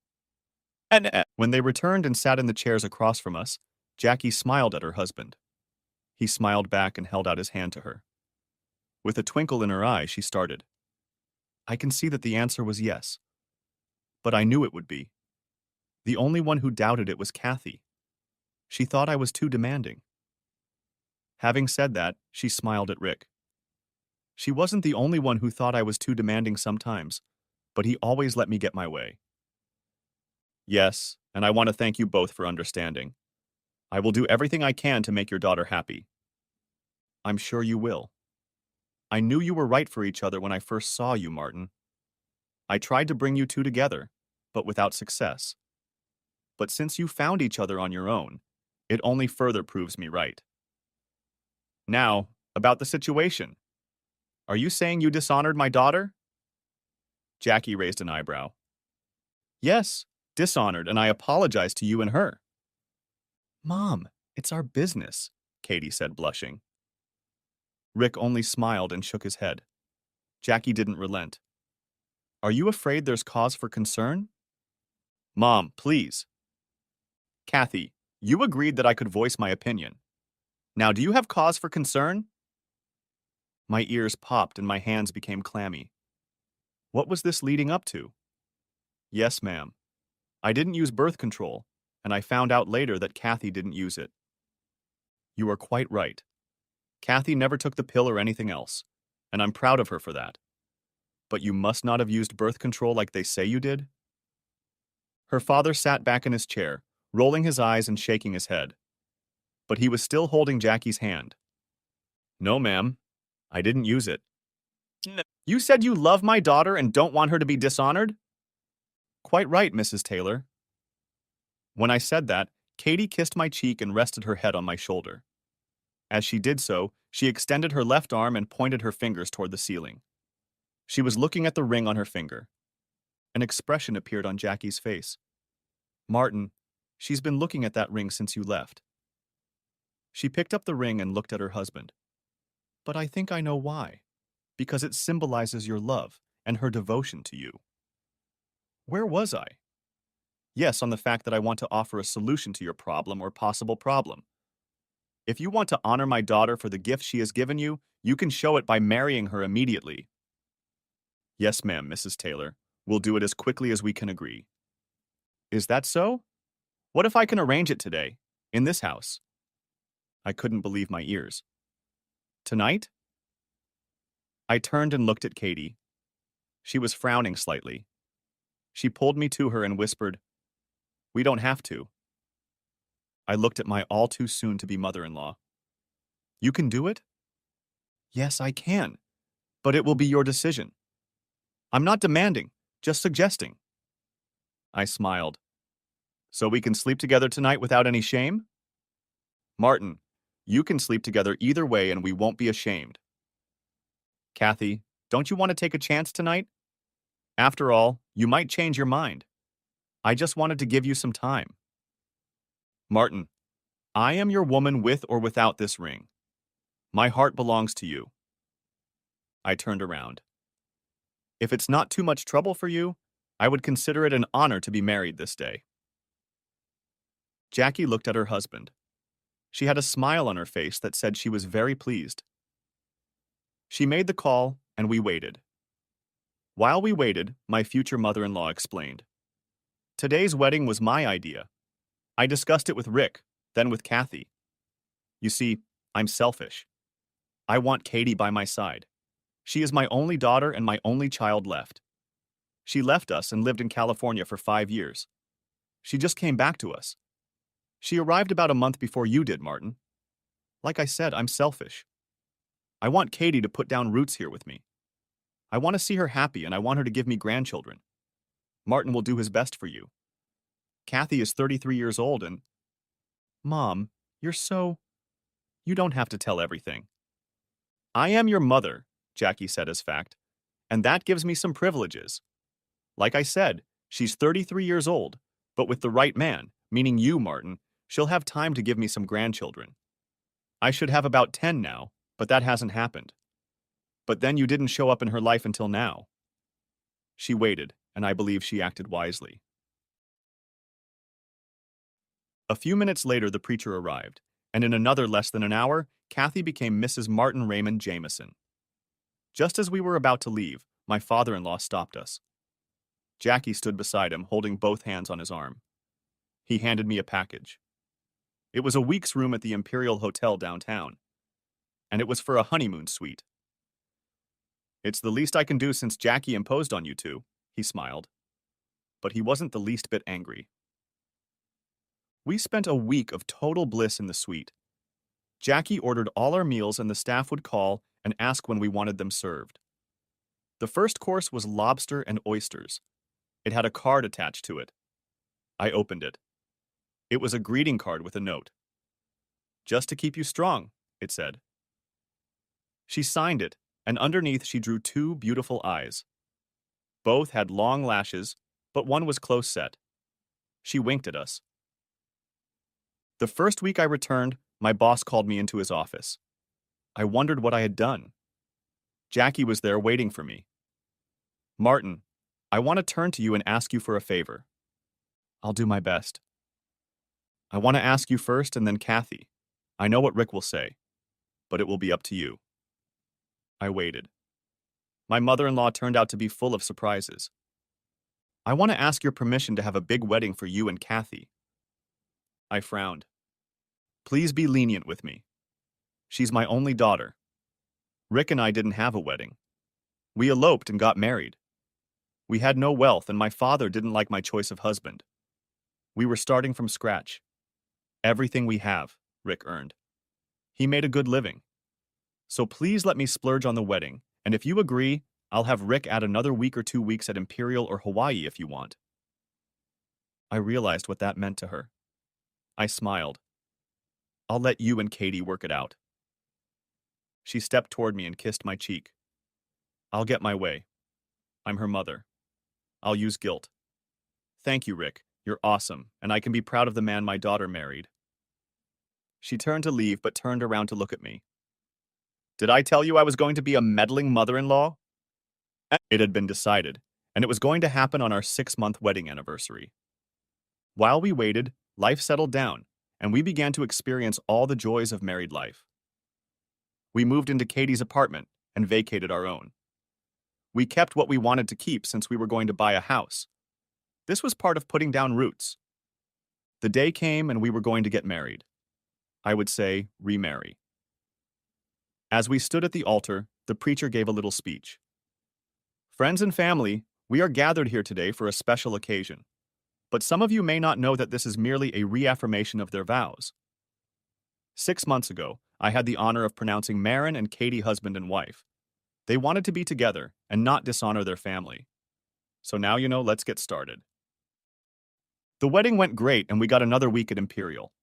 And when they returned and sat in the chairs across from us, Jackie smiled at her husband. He smiled back and held out his hand to her. With a twinkle in her eye, she started. I can see that the answer was yes. But I knew it would be. The only one who doubted it was Kathy. She thought I was too demanding. Having said that, she smiled at Rick. She wasn't the only one who thought I was too demanding sometimes, but he always let me get my way. Yes, and I want to thank you both for understanding. I will do everything I can to make your daughter happy. I'm sure you will. I knew you were right for each other when I first saw you, Martin. I tried to bring you two together, but without success. But since you found each other on your own, it only further proves me right. Now, about the situation. Are you saying you dishonored my daughter? Jackie raised an eyebrow. Yes, dishonored, and I apologize to you and her. Mom, it's our business, Katie said, blushing. Rick only smiled and shook his head. Jackie didn't relent. Are you afraid there's cause for concern? Mom, please. Kathy, you agreed that I could voice my opinion. Now, do you have cause for concern? My ears popped and my hands became clammy. What was this leading up to? Yes, ma'am. I didn't use birth control, and I found out later that Kathy didn't use it. You are quite right. Kathy never took the pill or anything else, and I'm proud of her for that. But you must not have used birth control like they say you did? Her father sat back in his chair, rolling his eyes and shaking his head. But he was still holding Jackie's hand. No, ma'am. I didn't use it. You said you love my daughter and don't want her to be dishonored? Quite right, Mrs. Taylor. When I said that, Katie kissed my cheek and rested her head on my shoulder. As she did so, she extended her left arm and pointed her fingers toward the ceiling. She was looking at the ring on her finger. An expression appeared on Jackie's face. Martin, she's been looking at that ring since you left. She picked up the ring and looked at her husband. But I think I know why. Because it symbolizes your love and her devotion to you. Where was I? Yes, on the fact that I want to offer a solution to your problem or possible problem. If you want to honor my daughter for the gift she has given you, you can show it by marrying her immediately. Yes, ma'am, Mrs. Taylor. We'll do it as quickly as we can agree. Is that so? What if I can arrange it today, in this house? I couldn't believe my ears. Tonight? I turned and looked at Katie. She was frowning slightly. She pulled me to her and whispered, We don't have to. I looked at my all-too-soon-to-be mother-in-law. You can do it? Yes, I can. But it will be your decision. I'm not demanding, just suggesting. I smiled. So we can sleep together tonight without any shame? Martin, you can sleep together either way and we won't be ashamed. Kathy, don't you want to take a chance tonight? After all, you might change your mind. I just wanted to give you some time. Martin, I am your woman with or without this ring. My heart belongs to you. I turned around. If it's not too much trouble for you, I would consider it an honor to be married this day. Jackie looked at her husband. She had a smile on her face that said she was very pleased. She made the call, and we waited. While we waited, my future mother-in-law explained. Today's wedding was my idea. I discussed it with Rick, then with Kathy. You see, I'm selfish. I want Katie by my side. She is my only daughter and my only child left. She left us and lived in California for 5 years. She just came back to us. She arrived about a month before you did, Martin. Like I said, I'm selfish. I want Katie to put down roots here with me. I want to see her happy and I want her to give me grandchildren. Martin will do his best for you. Kathy is 33 years old and... Mom, you're so... You don't have to tell everything. I am your mother, Jackie said as fact, and that gives me some privileges. Like I said, she's 33 years old, but with the right man, meaning you, Martin, she'll have time to give me some grandchildren. I should have about 10 now, but that hasn't happened. But then you didn't show up in her life until now. She waited, and I believe she acted wisely. A few minutes later, the preacher arrived, and in another less than an hour, Kathy became Mrs. Martin Raymond Jameson. Just as we were about to leave, my father-in-law stopped us. Jackie stood beside him, holding both hands on his arm. He handed me a package. It was a week's room at the Imperial Hotel downtown, and it was for a honeymoon suite. It's the least I can do since Jackie imposed on you two, he smiled. But he wasn't the least bit angry. We spent a week of total bliss in the suite. Jackie ordered all our meals and the staff would call and ask when we wanted them served. The first course was lobster and oysters. It had a card attached to it. I opened it. It was a greeting card with a note. "Just to keep you strong," it said. She signed it, and underneath she drew two beautiful eyes. Both had long lashes, but one was close set. She winked at us. The first week I returned, my boss called me into his office. I wondered what I had done. Jackie was there waiting for me. "Martin, I want to turn to you and ask you for a favor." "I'll do my best." "I want to ask you first and then Kathy. I know what Rick will say, but it will be up to you." I waited. My mother-in-law turned out to be full of surprises. "I want to ask your permission to have a big wedding for you and Kathy." I frowned. "Please be lenient with me. She's my only daughter. Rick and I didn't have a wedding. We eloped and got married. We had no wealth and my father didn't like my choice of husband. We were starting from scratch. Everything we have, Rick earned. He made a good living. So please let me splurge on the wedding, and if you agree, I'll have Rick add another week or 2 weeks at Imperial or Hawaii if you want." I realized what that meant to her. I smiled. "I'll let you and Katie work it out." She stepped toward me and kissed my cheek. "I'll get my way. I'm her mother. I'll use guilt. Thank you, Rick. You're awesome, and I can be proud of the man my daughter married." She turned to leave, but turned around to look at me. "Did I tell you I was going to be a meddling mother-in-law?" It had been decided, and it was going to happen on our 6-month wedding anniversary. While we waited, life settled down, and we began to experience all the joys of married life. We moved into Katie's apartment and vacated our own. We kept what we wanted to keep since we were going to buy a house. This was part of putting down roots. The day came and we were going to get married. I would say, remarry. As we stood at the altar, the preacher gave a little speech. "Friends and family, we are gathered here today for a special occasion. But some of you may not know that this is merely a reaffirmation of their vows. 6 months ago, I had the honor of pronouncing Maren and Katie husband and wife. They wanted to be together and not dishonor their family. So now you know, let's get started." The wedding went great and we got another week at Imperial.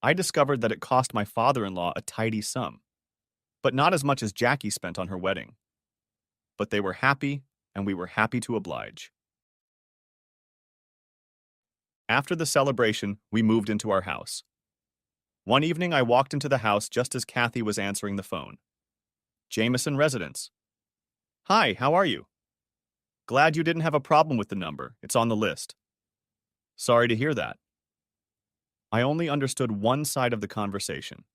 I discovered that it cost my father-in-law a tidy sum, but not as much as Jackie spent on her wedding. But they were happy, and we were happy to oblige. After the celebration, we moved into our house. One evening, I walked into the house just as Kathy was answering the phone. "Jameson Residence." "Hi, how are you?" "Glad you didn't have a problem with the number. It's on the list." "Sorry to hear that." I only understood one side of the conversation.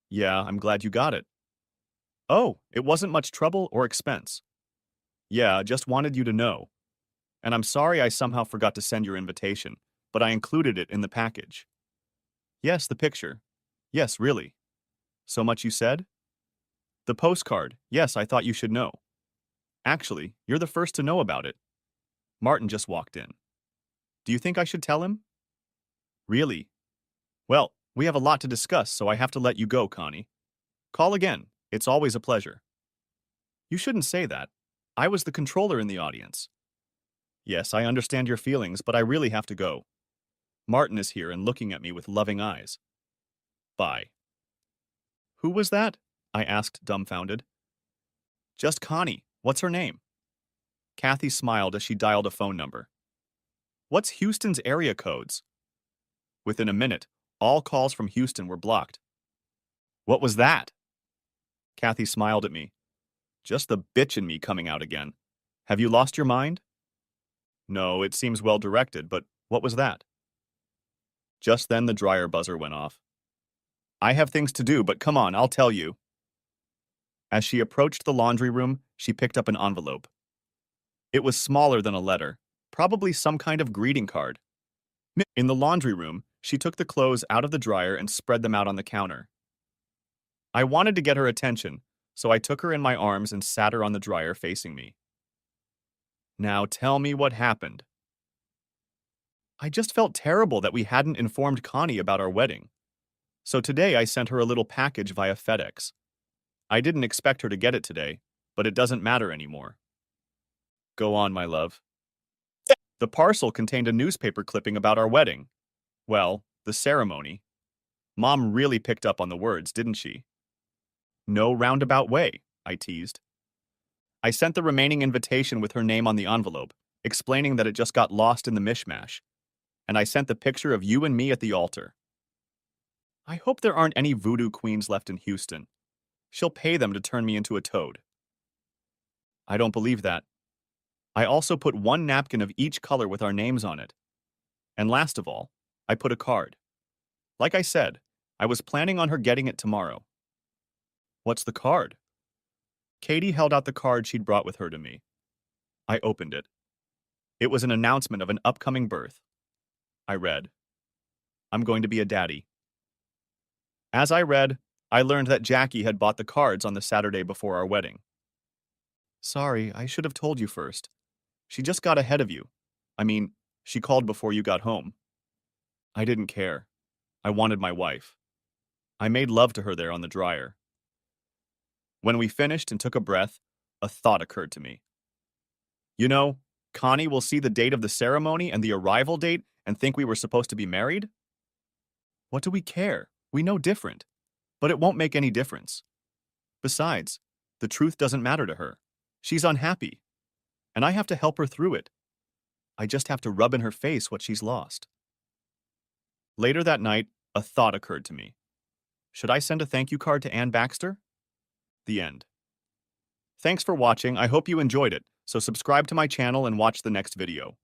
"Yeah, I'm glad you got it." "Oh, it wasn't much trouble or expense." "Yeah, just wanted you to know. And I'm sorry I somehow forgot to send your invitation, but I included it in the package." "Yes, the picture. Yes, really. So much you said?" "The postcard. Yes, I thought you should know. Actually, you're the first to know about it. Martin just walked in. Do you think I should tell him?" "Really? Well, we have a lot to discuss, so I have to let you go, Connie. Call again. It's always a pleasure." "You shouldn't say that. I was the controller in the audience. Yes, I understand your feelings, but I really have to go. Martin is here and looking at me with loving eyes. Bye. Who was that? I asked, dumbfounded. Just Connie. What's her name? Kathy smiled as she dialed a phone number. What's Houston's area codes? Within a minute, all calls from Houston were blocked. What was that? Kathy smiled at me. Just the bitch in me coming out again. Have you lost your mind? No, it seems well directed, but what was that? Just then the dryer buzzer went off. I have things to do, but come on, I'll tell you. As she approached the laundry room, she picked up an envelope. It was smaller than a letter, probably some kind of greeting card. In the laundry room, she took the clothes out of the dryer and spread them out on the counter. I wanted to get her attention, so I took her in my arms and sat her on the dryer facing me. Now tell me what happened. I just felt terrible that we hadn't informed Connie about our wedding. So today I sent her a little package via FedEx. I didn't expect her to get it today, but it doesn't matter anymore. Go on, my love. The parcel contained a newspaper clipping about our wedding. Well, the ceremony. Mom really picked up on the words, didn't she? No roundabout way, I teased. I sent the remaining invitation with her name on the envelope, explaining that it just got lost in the mishmash. And I sent the picture of you and me at the altar. I hope there aren't any voodoo queens left in Houston. She'll pay them to turn me into a toad. I don't believe that. I also put one napkin of each color with our names on it. And last of all, I put a card. Like I said, I was planning on her getting it tomorrow. What's the card? Katie held out the card she'd brought with her to me. I opened it. It was an announcement of an upcoming birth. I read, I'm going to be a daddy. As I read, I learned that Jackie had bought the cards on the Saturday before our wedding. Sorry, I should have told you first. She just got ahead of you. I mean, she called before you got home. I didn't care. I wanted my wife. I made love to her there on the dryer. When we finished and took a breath, a thought occurred to me. You know, Connie will see the date of the ceremony and the arrival date and think we were supposed to be married? What do we care? We know different. But it won't make any difference. Besides, the truth doesn't matter to her. She's unhappy. And I have to help her through it. I just have to rub in her face what she's lost. Later that night, a thought occurred to me. Should I send a thank you card to Ann Baxter? The end. Thanks for watching. I hope you enjoyed it. So subscribe to my channel and watch the next video.